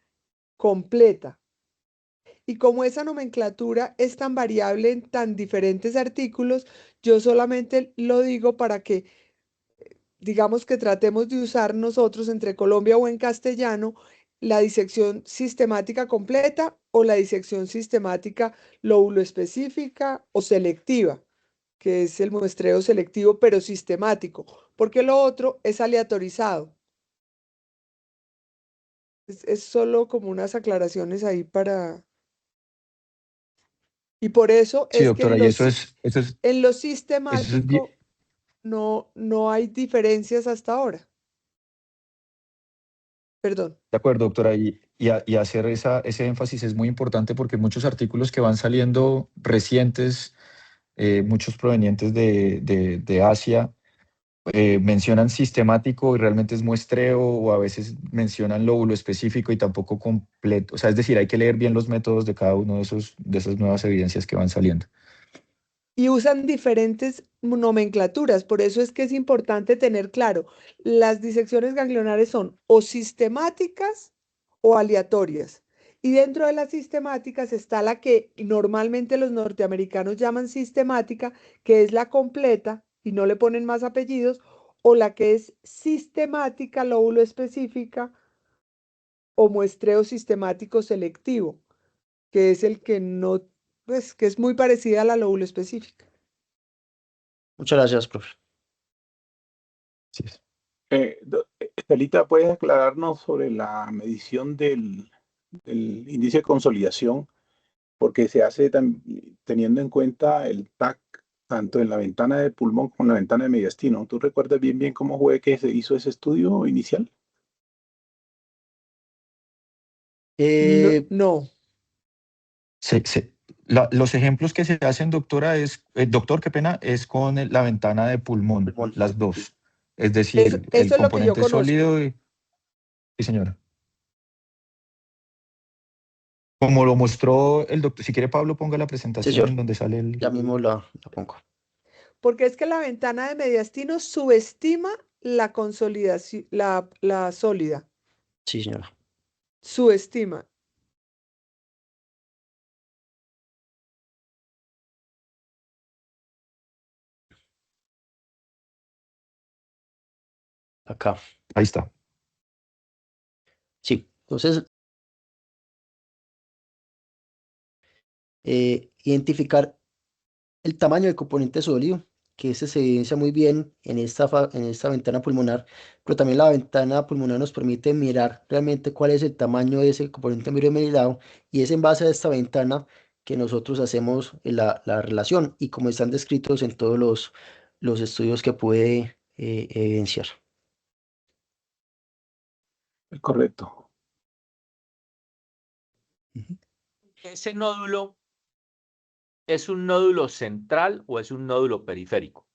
completa. Y como esa nomenclatura es tan variable en tan diferentes artículos, yo solamente lo digo para que, digamos que tratemos de usar nosotros entre Colombia o en castellano la disección sistemática completa o la disección sistemática lóbulo específica o selectiva, que es el muestreo selectivo pero sistemático, porque lo otro es aleatorizado. Es solo como unas aclaraciones ahí para... Y por eso Sí, es que doctora, y en lo eso es sistemático no hay diferencias hasta ahora. Perdón. de acuerdo, doctora, y hacer ese énfasis es muy importante porque muchos artículos que van saliendo recientes, muchos provenientes de Asia, mencionan sistemático y realmente es muestreo, o a veces mencionan lóbulo específico y tampoco completo. O sea, es decir, hay que leer bien los métodos de cada uno de esas nuevas evidencias que van saliendo. Y usan diferentes nomenclaturas, por eso es que es importante tener claro, las disecciones ganglionares son o sistemáticas o aleatorias. Y dentro de las sistemáticas está la que normalmente los norteamericanos llaman sistemática, que es la completa y no le ponen más apellidos, o la que es sistemática lóbulo específica o muestreo sistemático selectivo, que es el que no, pues que es muy parecida a la lóbulo específica. Muchas gracias, profe. Así es. Estelita, ¿puedes aclararnos sobre la medición del índice de consolidación? Porque se hace teniendo en cuenta el TAC tanto en la ventana de pulmón como en la ventana de mediastino. ¿Tú recuerdas bien cómo fue que se hizo ese estudio inicial? No. Los ejemplos que se hacen, doctora, doctor, qué pena, es con la ventana de pulmón, Pulmón. las dos. Es Eso decir, el es lo que yo componente conozco. sólido y... Sí, señora. Como lo mostró el doctor, si quiere Pablo, ponga la Sí, presentación señor. en donde sale el... Ya mismo la pongo. Porque es que la ventana de mediastino subestima la consolidación, la sólida. Sí, señora. Subestima. Acá. Ahí está. Sí. Entonces, identificar el tamaño del componente sólido, que ese se evidencia muy bien en esta ventana pulmonar, pero también la ventana pulmonar nos permite mirar realmente cuál es el tamaño de ese componente miriamidado, y es en base a esta ventana que nosotros hacemos la relación y como están descritos en todos los estudios que puede evidenciar. Es correcto. ¿Ese nódulo es un nódulo central o es un nódulo periférico?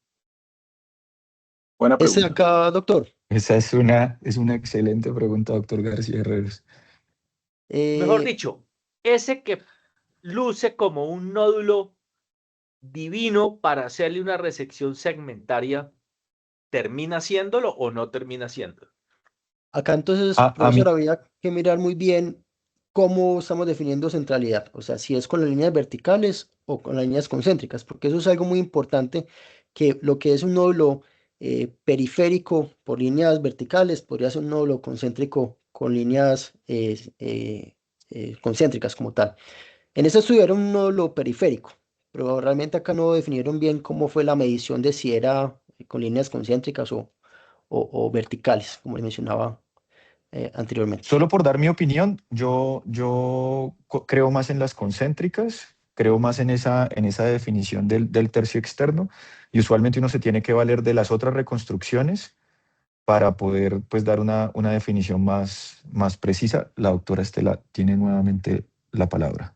Buena Este de pregunta. acá, doctor. Esa es una excelente pregunta, doctor García Herreros. Mejor eh, dicho, ese que luce como un nódulo divino para hacerle una resección segmentaria, termina haciéndolo o no termina haciéndolo. Acá entonces, A profesor, mí, habría que mirar muy bien cómo estamos definiendo centralidad, o sea, si es con las líneas verticales o con las líneas concéntricas, porque eso es algo muy importante, que lo que es un nódulo periférico por líneas verticales podría ser un nódulo concéntrico con líneas concéntricas como tal. En ese estudio era un nódulo periférico, pero realmente acá no definieron bien cómo fue la medición de si era con líneas concéntricas o verticales, como les mencionaba anteriormente. solo por dar mi opinión, yo creo más en las concéntricas, creo más en esa definición del tercio externo, y usualmente uno se tiene que valer de las otras reconstrucciones para poder pues dar una definición más precisa. La doctora Estela tiene nuevamente la palabra.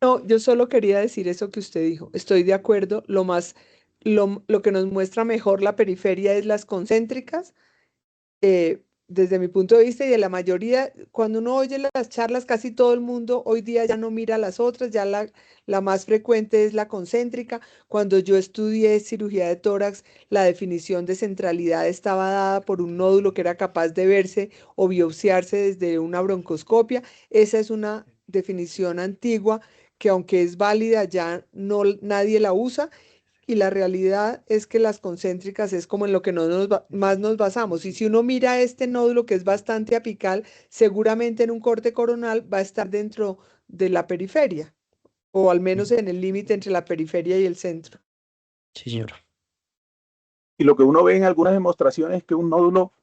No, yo solo quería decir eso que usted dijo. Estoy de acuerdo. Lo que nos muestra mejor la periferia es las concéntricas. Desde mi punto de vista y de la mayoría, cuando uno oye las charlas, casi todo el mundo hoy día ya no mira las otras, ya la más frecuente es la concéntrica. Cuando yo estudié cirugía de tórax, la definición de centralidad estaba dada por un nódulo que era capaz de verse o biopsiarse desde una broncoscopia. Esa es una definición antigua que aunque es válida, ya no nadie la usa y la realidad es que las concéntricas es como en lo que más nos basamos. Y si uno mira este nódulo que es bastante apical, seguramente en un corte coronal va a estar dentro de la periferia, o al menos en el límite entre la periferia y el centro. Sí, señor. Y lo que uno ve en algunas demostraciones es que un nódulo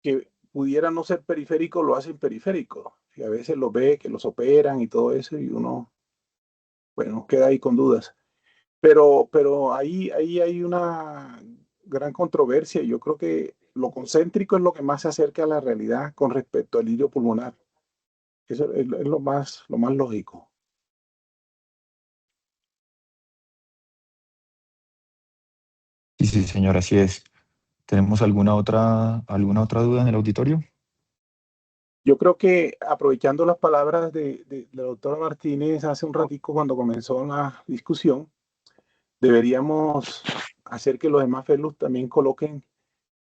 que pudiera no ser periférico lo hacen periférico. Y a veces lo ve que los operan y todo eso y uno, bueno, queda ahí con dudas. Pero ahí hay una gran controversia. Yo creo que lo concéntrico es lo que más se acerca a la realidad con respecto al lirio pulmonar. Eso es lo más lógico. Sí, sí, señor, así es. ¿Tenemos alguna otra duda en el auditorio? Yo creo que aprovechando las palabras de la doctora Martínez hace un ratico cuando comenzó la discusión, deberíamos hacer que los demás fellows también coloquen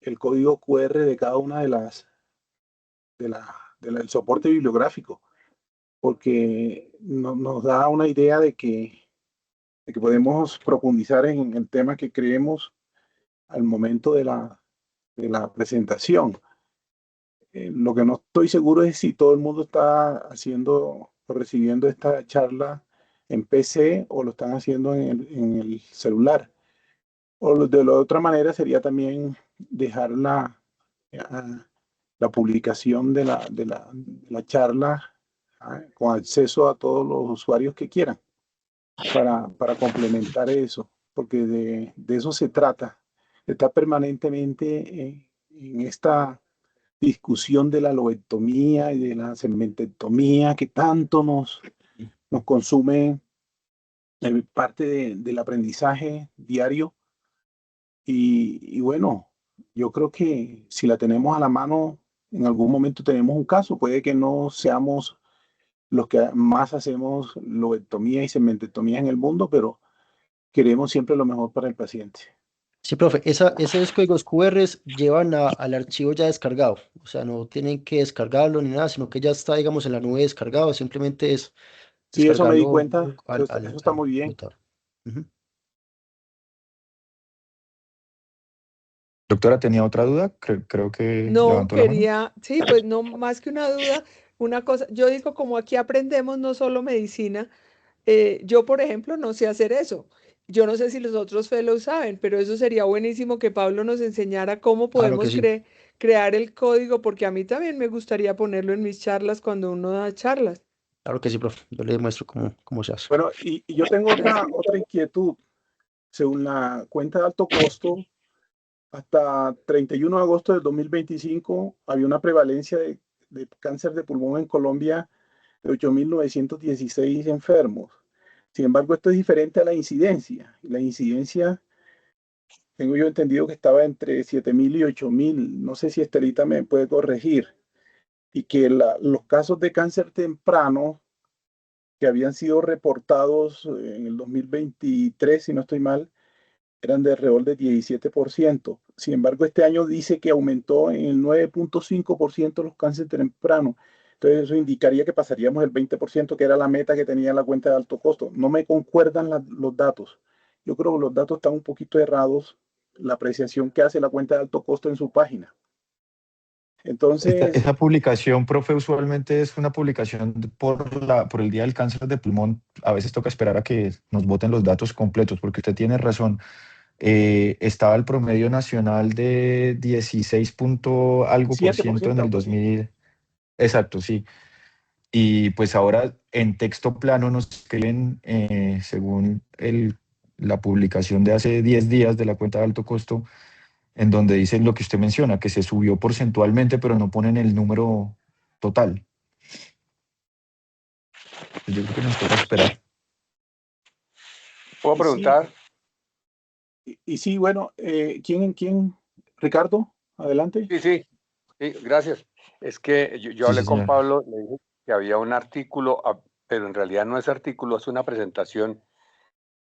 el código QR de cada una del soporte bibliográfico, porque nos da una idea de que podemos profundizar en el tema que creemos al momento de la presentación. Lo que no estoy seguro es si todo el mundo está haciendo o recibiendo esta charla en PC o lo están haciendo en el celular. O de la otra manera sería también dejar la publicación de la charla con acceso a todos los usuarios que quieran para complementar eso, porque de eso se trata. Está permanentemente en esta discusión de la lobectomía y de la cementektomía que tanto nos consume parte del aprendizaje diario. Y bueno, yo creo que si la tenemos a la mano, en algún momento tenemos un caso. Puede que no seamos los que más hacemos lobectomía y cementektomía en el mundo, pero queremos siempre lo mejor para el paciente. Sí, profe, esos códigos QR llevan al archivo ya descargado, o sea, no tienen que descargarlo ni nada, sino que ya está, digamos, en la nube descargado, simplemente es Sí, eso me di descargarlo cuenta. Eso está muy bien. computador. Ujú. Doctora, ¿tenía otra duda? Creo que No levantó la mano. quería, sí, pues no más que una duda, una cosa, yo digo como aquí aprendemos no solo medicina, yo por ejemplo no sé hacer eso. Yo no sé si los otros fellows saben, pero eso sería buenísimo que Pablo nos enseñara cómo Claro que podemos sí, crear el código, porque a mí también me gustaría ponerlo en mis charlas cuando uno da charlas. claro que sí, profe, yo le muestro cómo se hace. Bueno, y yo tengo Gracias. otra inquietud. Según la cuenta de alto costo, hasta 31 de agosto del 2025 había una prevalencia de cáncer de pulmón en Colombia de 8.916 enfermos. Sin embargo, esto es diferente a la incidencia. La incidencia, tengo yo entendido que estaba entre 7.000 y 8.000. No sé si Estelita me puede corregir. Y que los casos de cáncer temprano que habían sido reportados en el 2023, si no estoy mal, eran de alrededor de 17%. Sin embargo, este año dice que aumentó en el 9.5% los cánceres tempranos. Entonces eso indicaría que pasaríamos el 20%, que era la meta que tenía la cuenta de alto costo. No me concuerdan los datos. Yo creo que los datos están un poquito errados, la apreciación que hace la cuenta de alto costo en su página. Entonces, Esa publicación, profe, usualmente es una publicación por el Día del Cáncer de Pulmón. A veces toca esperar a que nos voten los datos completos, porque usted tiene razón. Estaba el promedio nacional de 16 punto algo por ciento en 7%, el 2000. Exacto, sí. Y pues ahora en texto plano nos escriben, según la publicación de hace 10 días de la cuenta de alto costo, en donde dicen lo que usted menciona, que se subió porcentualmente, pero no ponen el número total. Yo creo que nos toca esperar. ¿Puedo preguntar? Y sí, bueno, ¿quién? Ricardo, adelante. Sí, gracias. Es que yo Sí, hablé sí, con señor. Pablo, le dije que había un artículo, pero en realidad no es artículo, es una presentación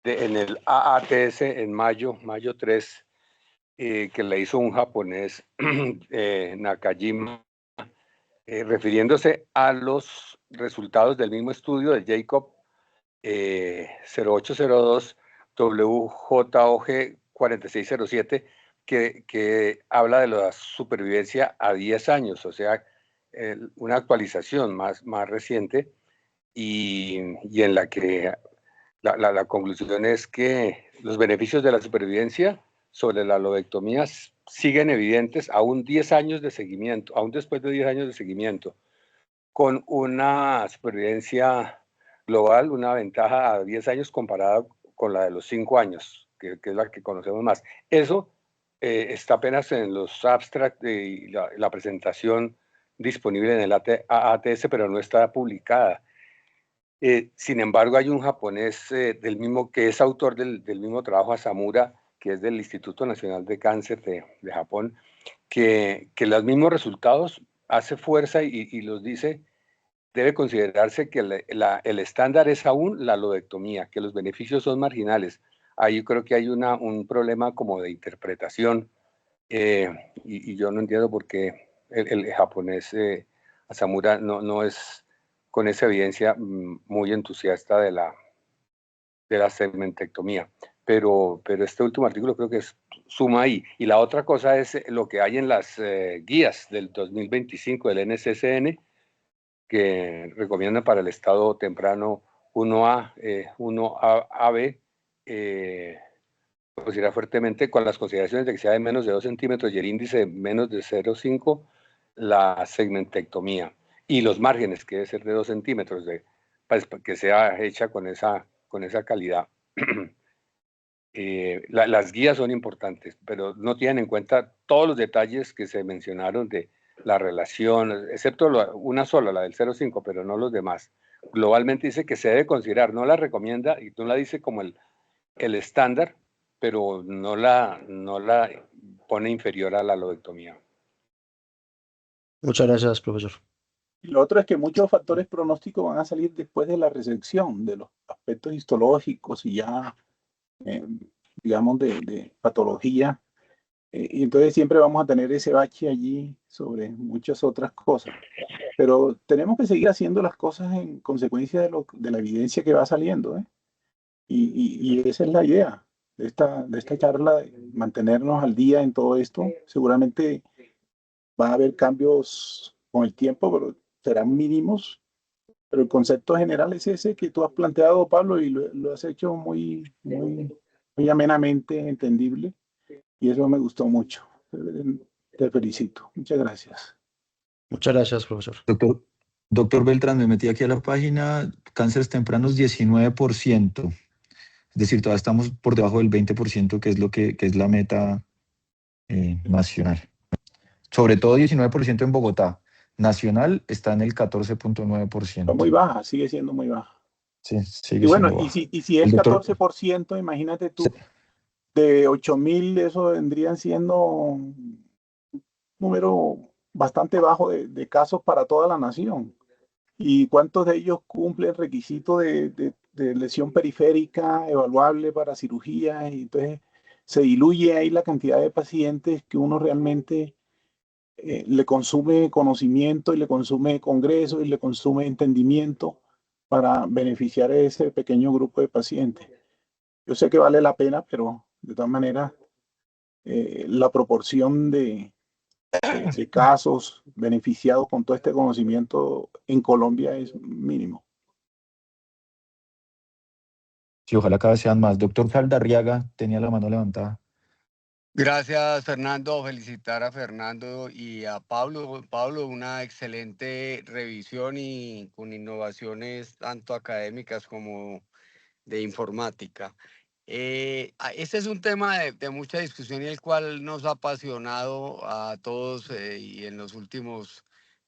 en el AATS en mayo 3, que le hizo un japonés, Nakajima, refiriéndose a los resultados del mismo estudio de Jacob 0802 WJOG 4607, que habla de la supervivencia a 10 años, o sea, una actualización más reciente, y en la que la conclusión es que los beneficios de la supervivencia sobre la lobectomía siguen evidentes aún 10 años de seguimiento, aún después de 10 años de seguimiento, con una supervivencia global, una ventaja a 10 años comparada con la de los 5 años, que es la que conocemos más. Eso está apenas en los abstracts y la presentación disponible en el AATS, pero no está publicada. Sin embargo, hay un japonés del mismo, que es autor del mismo trabajo, Asamura, que es del Instituto Nacional de Cáncer de Japón, que los mismos resultados hace fuerza y los dice. Debe considerarse que el estándar es aún la lobectomía, que los beneficios son marginales. Ahí creo que hay un problema como de interpretación, y yo no entiendo por qué el japonés Asamura no es con esa evidencia muy entusiasta de la segmentectomía. Pero este último artículo creo que suma ahí. Y la otra cosa es lo que hay en las guías del 2025 del NCCN, que recomiendan para el estado temprano 1A, 1AB, considera fuertemente, con las consideraciones de que sea de menos de 2 centímetros y el índice de menos de 0,5, la segmentectomía. Y los márgenes, que debe ser de 2 centímetros, pues, que sea hecha con esa calidad. Las guías son importantes, pero no tienen en cuenta todos los detalles que se mencionaron de la relación, excepto una sola, la del 0,5, pero no los demás. Globalmente dice que se debe considerar, no la recomienda y no la dice como el estándar, pero no la pone inferior a la lobectomía. Muchas gracias, profesor. Y lo otro es que muchos factores pronósticos van a salir después de la resección, de los aspectos histológicos y ya, digamos, de patología. Y entonces siempre vamos a tener ese bache allí sobre muchas otras cosas. Pero tenemos que seguir haciendo las cosas en consecuencia de la evidencia que va saliendo, ¿eh? Y esa es la idea de esta charla, de mantenernos al día en todo esto. Seguramente va a haber cambios con el tiempo, pero serán mínimos. Pero el concepto general es ese que tú has planteado, Pablo, y lo has hecho muy amenamente entendible. Y eso me gustó mucho. Te felicito. Muchas gracias. Muchas gracias, profesor. Doctor Beltrán, me metí aquí a la página, cánceres tempranos 19%. Es decir, todavía estamos por debajo del 20%, que es que es la meta nacional. Sobre todo 19% en Bogotá. Nacional está en el 14.9%. Está muy baja, sigue siendo muy baja. Sí, sigue Y bueno, siendo baja. y si es 14%, imagínate tú, de 8.000, eso vendrían siendo un número bastante bajo de casos para toda la nación. ¿Y cuántos de ellos cumplen el requisito de lesión periférica evaluable para cirugía? Y entonces se diluye ahí la cantidad de pacientes que uno realmente le consume conocimiento y le consume congreso y le consume entendimiento para beneficiar a ese pequeño grupo de pacientes. Yo sé que vale la pena, pero de todas maneras la proporción de casos beneficiados con todo este conocimiento en Colombia es mínimo. Sí, ojalá cada vez sean más. Doctor Saldarriaga tenía la mano levantada. Gracias, Fernando. Felicitar a Fernando y a Pablo. Pablo, una excelente revisión y con innovaciones tanto académicas como de informática. Este es un tema de mucha discusión y el cual nos ha apasionado a todos y en los últimos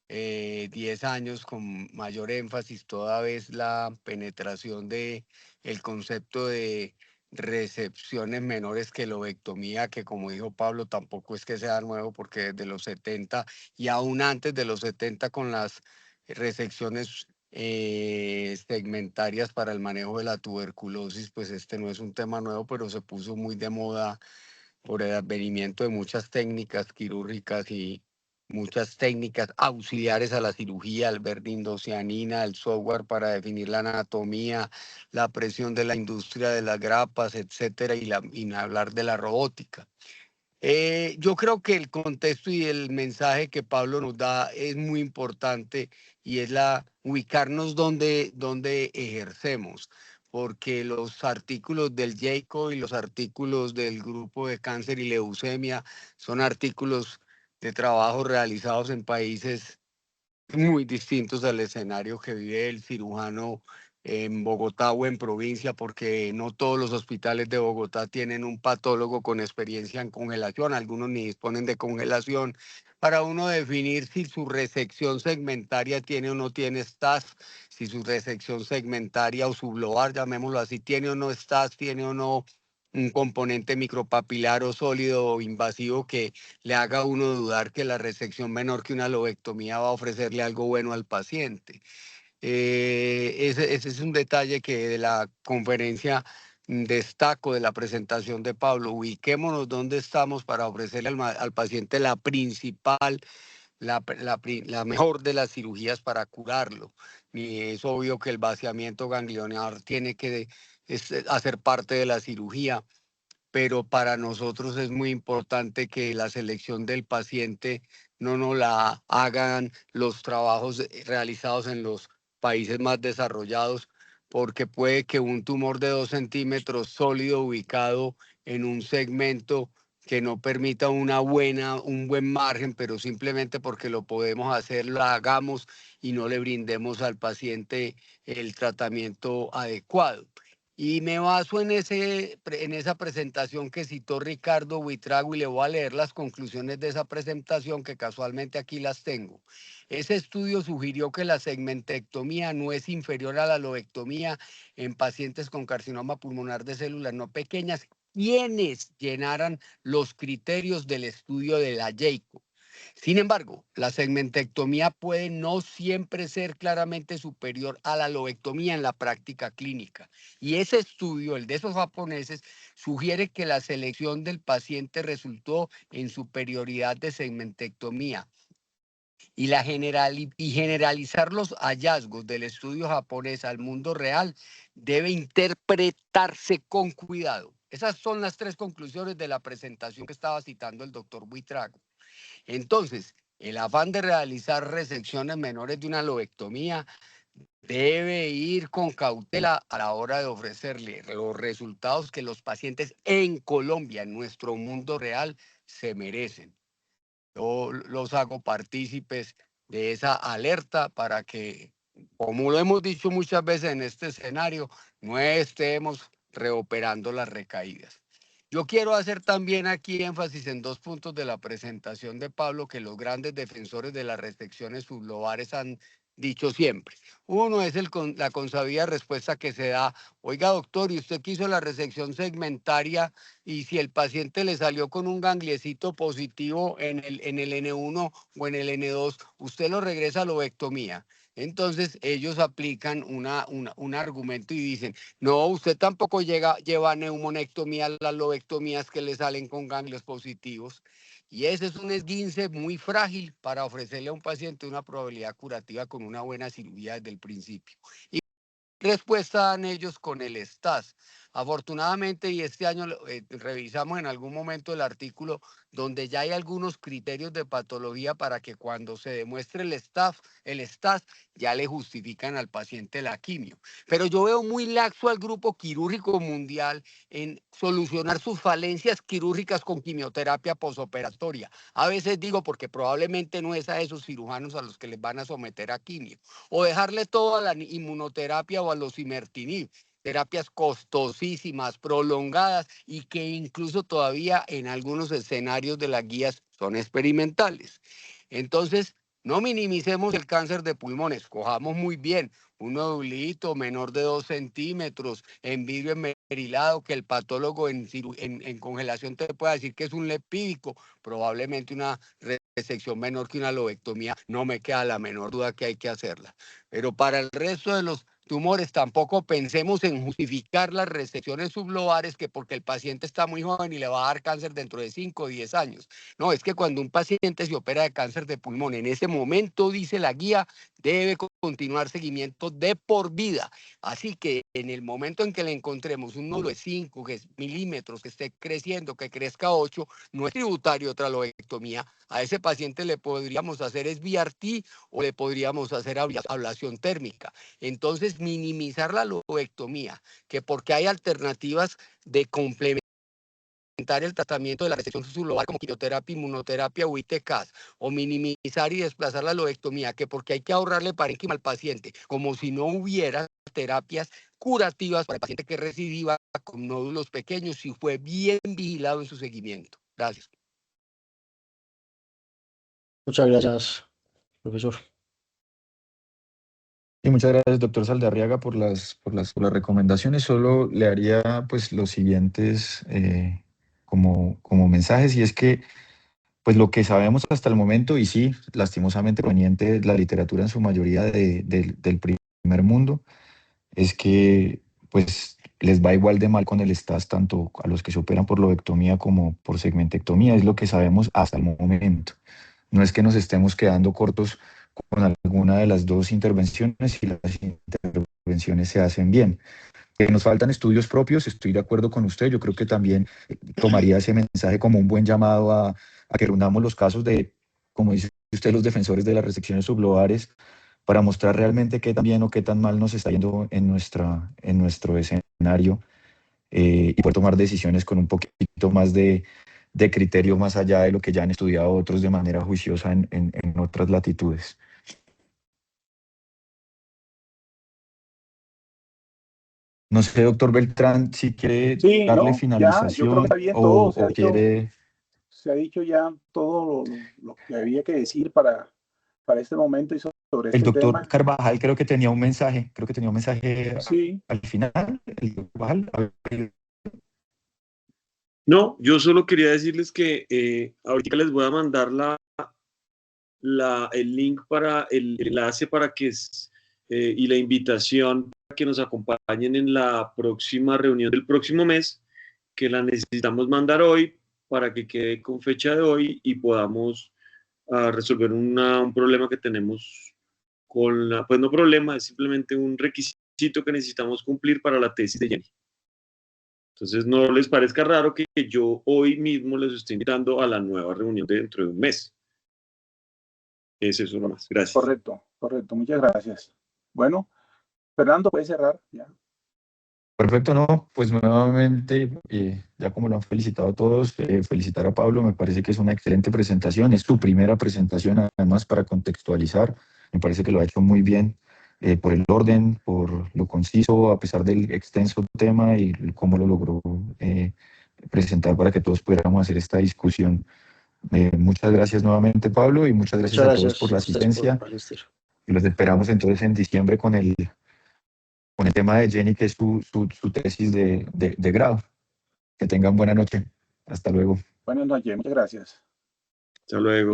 10 años con mayor énfasis toda vez la penetración de el concepto de recepciones menores que lobectomía, que como dijo Pablo, tampoco es que sea nuevo porque desde los 70 y aún antes de los 70 con las resecciones segmentarias para el manejo de la tuberculosis, pues este no es un tema nuevo, pero se puso muy de moda por el advenimiento de muchas técnicas quirúrgicas y muchas técnicas auxiliares a la cirugía, el verdindocianina, el software para definir la anatomía, la presión de la industria de las grapas, etcétera, y hablar de la robótica. Yo creo que el contexto y el mensaje que Pablo nos da es muy importante y es ubicarnos donde ejercemos, porque los artículos del JCO y los artículos del grupo de cáncer y leucemia son artículos de trabajo realizados en países muy distintos al escenario que vive el cirujano en Bogotá o en provincia, porque no todos los hospitales de Bogotá tienen un patólogo con experiencia en congelación, algunos ni disponen de congelación, para uno definir si su resección segmentaria tiene o no tiene STAS, si su resección segmentaria o sublobar, llamémoslo así, tiene o no STAS, tiene o no un componente micropapilar o sólido o invasivo que le haga a uno dudar que la resección menor que una lobectomía va a ofrecerle algo bueno al paciente. Ese es un detalle que de la conferencia destaco de la presentación de Pablo. Ubiquémonos dónde estamos para ofrecerle al paciente la principal, la mejor de las cirugías para curarlo. Y es obvio que el vaciamiento ganglionar tiene que hacer parte de la cirugía, pero para nosotros es muy importante que la selección del paciente no nos la hagan los trabajos realizados en los países más desarrollados, porque puede que un tumor de 2 centímetros sólido ubicado en un segmento que no permita un buen margen, pero simplemente porque lo podemos hacer, lo hagamos y no le brindemos al paciente el tratamiento adecuado. Y me baso en esa presentación que citó Ricardo Buitrago y le voy a leer las conclusiones de esa presentación que casualmente aquí las tengo. Ese estudio sugirió que la segmentectomía no es inferior a la lobectomía en pacientes con carcinoma pulmonar de células no pequeñas, quienes llenaran los criterios del estudio de la JCO. Sin embargo, la segmentectomía puede no siempre ser claramente superior a la lobectomía en la práctica clínica. Y ese estudio, el de esos japoneses, sugiere que la selección del paciente resultó en superioridad de segmentectomía. Y generalizar los hallazgos del estudio japonés al mundo real debe interpretarse con cuidado. Esas son las 3 conclusiones de la presentación que estaba citando el doctor Buitrago. Entonces, el afán de realizar resecciones menores de una lobectomía debe ir con cautela a la hora de ofrecerle los resultados que los pacientes en Colombia, en nuestro mundo real, se merecen. Yo los hago partícipes de esa alerta para que, como lo hemos dicho muchas veces en este escenario, no estemos reoperando las recaídas. Yo quiero hacer también aquí énfasis en 2 puntos de la presentación de Pablo que los grandes defensores de las resecciones sublobares han dicho siempre. Uno es la consabida respuesta que se da: oiga, doctor, ¿y usted que hizo la resección segmentaria y si el paciente le salió con un gangliecito positivo en el N1 o en el N2, usted lo regresa a lobectomía? Entonces ellos aplican un argumento y dicen, no, usted tampoco lleva neumonectomía, las lobectomías que le salen con ganglios positivos. Y ese es un esguince muy frágil para ofrecerle a un paciente una probabilidad curativa con una buena cirugía desde el principio. Y respuesta dan ellos con el STAS. Afortunadamente, y este año revisamos en algún momento el artículo donde ya hay algunos criterios de patología para que cuando se demuestre el STAS ya le justifican al paciente la quimio. Pero yo veo muy laxo al grupo quirúrgico mundial en solucionar sus falencias quirúrgicas con quimioterapia posoperatoria. A veces digo porque probablemente no es a esos cirujanos a los que les van a someter a quimio. O dejarle todo a la inmunoterapia o a los imertinib, terapias costosísimas, prolongadas y que incluso todavía en algunos escenarios de las guías son experimentales. Entonces, no minimicemos el cáncer de pulmón, escojamos muy bien un nodulito menor de 2 centímetros, en vidrio esmerilado, que el patólogo en congelación te pueda decir que es un lepídico, probablemente una resección menor que una lobectomía, no me queda la menor duda que hay que hacerla. Pero para el resto de los tumores tampoco pensemos en justificar las resecciones sublobares que porque el paciente está muy joven y le va a dar cáncer dentro de 5 o 10 años. No, es que cuando un paciente se opera de cáncer de pulmón, en ese momento, dice la guía, debe continuar seguimiento de por vida. Así que en el momento en que le encontremos un nódulo de 5 milímetros que esté creciendo, que crezca 8, no es tributario otra lobectomía. A ese paciente le podríamos hacer SBRT o le podríamos hacer ablación térmica. Entonces, minimizar la lobectomía, que porque hay alternativas de complementar el tratamiento de la resección sublobar como quimioterapia, inmunoterapia o ITCAS, o minimizar y desplazar la lobectomía, que porque hay que ahorrarle parénquima al paciente, como si no hubiera terapias curativas para el paciente que recidiva con nódulos pequeños y fue bien vigilado en su seguimiento. Gracias. Muchas gracias, profesor. Y muchas gracias, doctor Saldarriaga, por las recomendaciones. Solo le haría pues los siguientes como mensajes, y es que pues lo que sabemos hasta el momento, y sí, lastimosamente proveniente de la literatura en su mayoría del primer mundo, es que pues les va igual de mal con el STAS tanto a los que se operan por lobectomía como por segmentectomía. Es lo que sabemos hasta el momento. No es que nos estemos quedando cortos con alguna de las dos intervenciones y las intervenciones se hacen bien. Que nos faltan estudios propios, estoy de acuerdo con usted. Yo creo que también tomaría ese mensaje como un buen llamado a que reunamos los casos de, como dice usted, los defensores de las resecciones sublobares, para mostrar realmente qué tan bien o qué tan mal nos está yendo en nuestro escenario, y poder tomar decisiones con un poquito más de criterio, más allá de lo que ya han estudiado otros de manera juiciosa en otras latitudes. No sé, doctor Beltrán, si quiere Sí, darle no, ya, yo creo que finalización está bien todo, o quiere... se ha dicho ya todo lo que había que decir para este momento y sobre El este doctor tema. Carvajal creo que tenía un mensaje, Sí, al final. El doctor Carvajal, a ver. No, yo solo quería decirles que ahorita les voy a mandar el link para el enlace para que y la invitación para que nos acompañen en la próxima reunión del próximo mes, que la necesitamos mandar hoy para que quede con fecha de hoy y podamos resolver un problema que tenemos pues no problema, es simplemente un requisito que necesitamos cumplir para la tesis de Jenny. Entonces, no les parezca raro que yo hoy mismo les estoy invitando a la nueva reunión de dentro de un mes. Es eso nomás. Gracias. correcto. Muchas gracias. Bueno, Fernando, puedes cerrar ya. Perfecto, no, pues nuevamente, ya como lo han felicitado todos, felicitar a Pablo. Me parece que es una excelente presentación, es su primera presentación además, para contextualizar. Me parece que lo ha hecho muy bien, por el orden, por lo conciso, a pesar del extenso tema, y cómo lo logró presentar para que todos pudiéramos hacer esta discusión. Muchas gracias nuevamente, Pablo, y muchas gracias a todos por la asistencia. Y los esperamos entonces en diciembre con el tema de Jenny, que es su tesis de grado. Que tengan buena noche. Hasta luego. Buenas noches, muchas gracias. Hasta luego.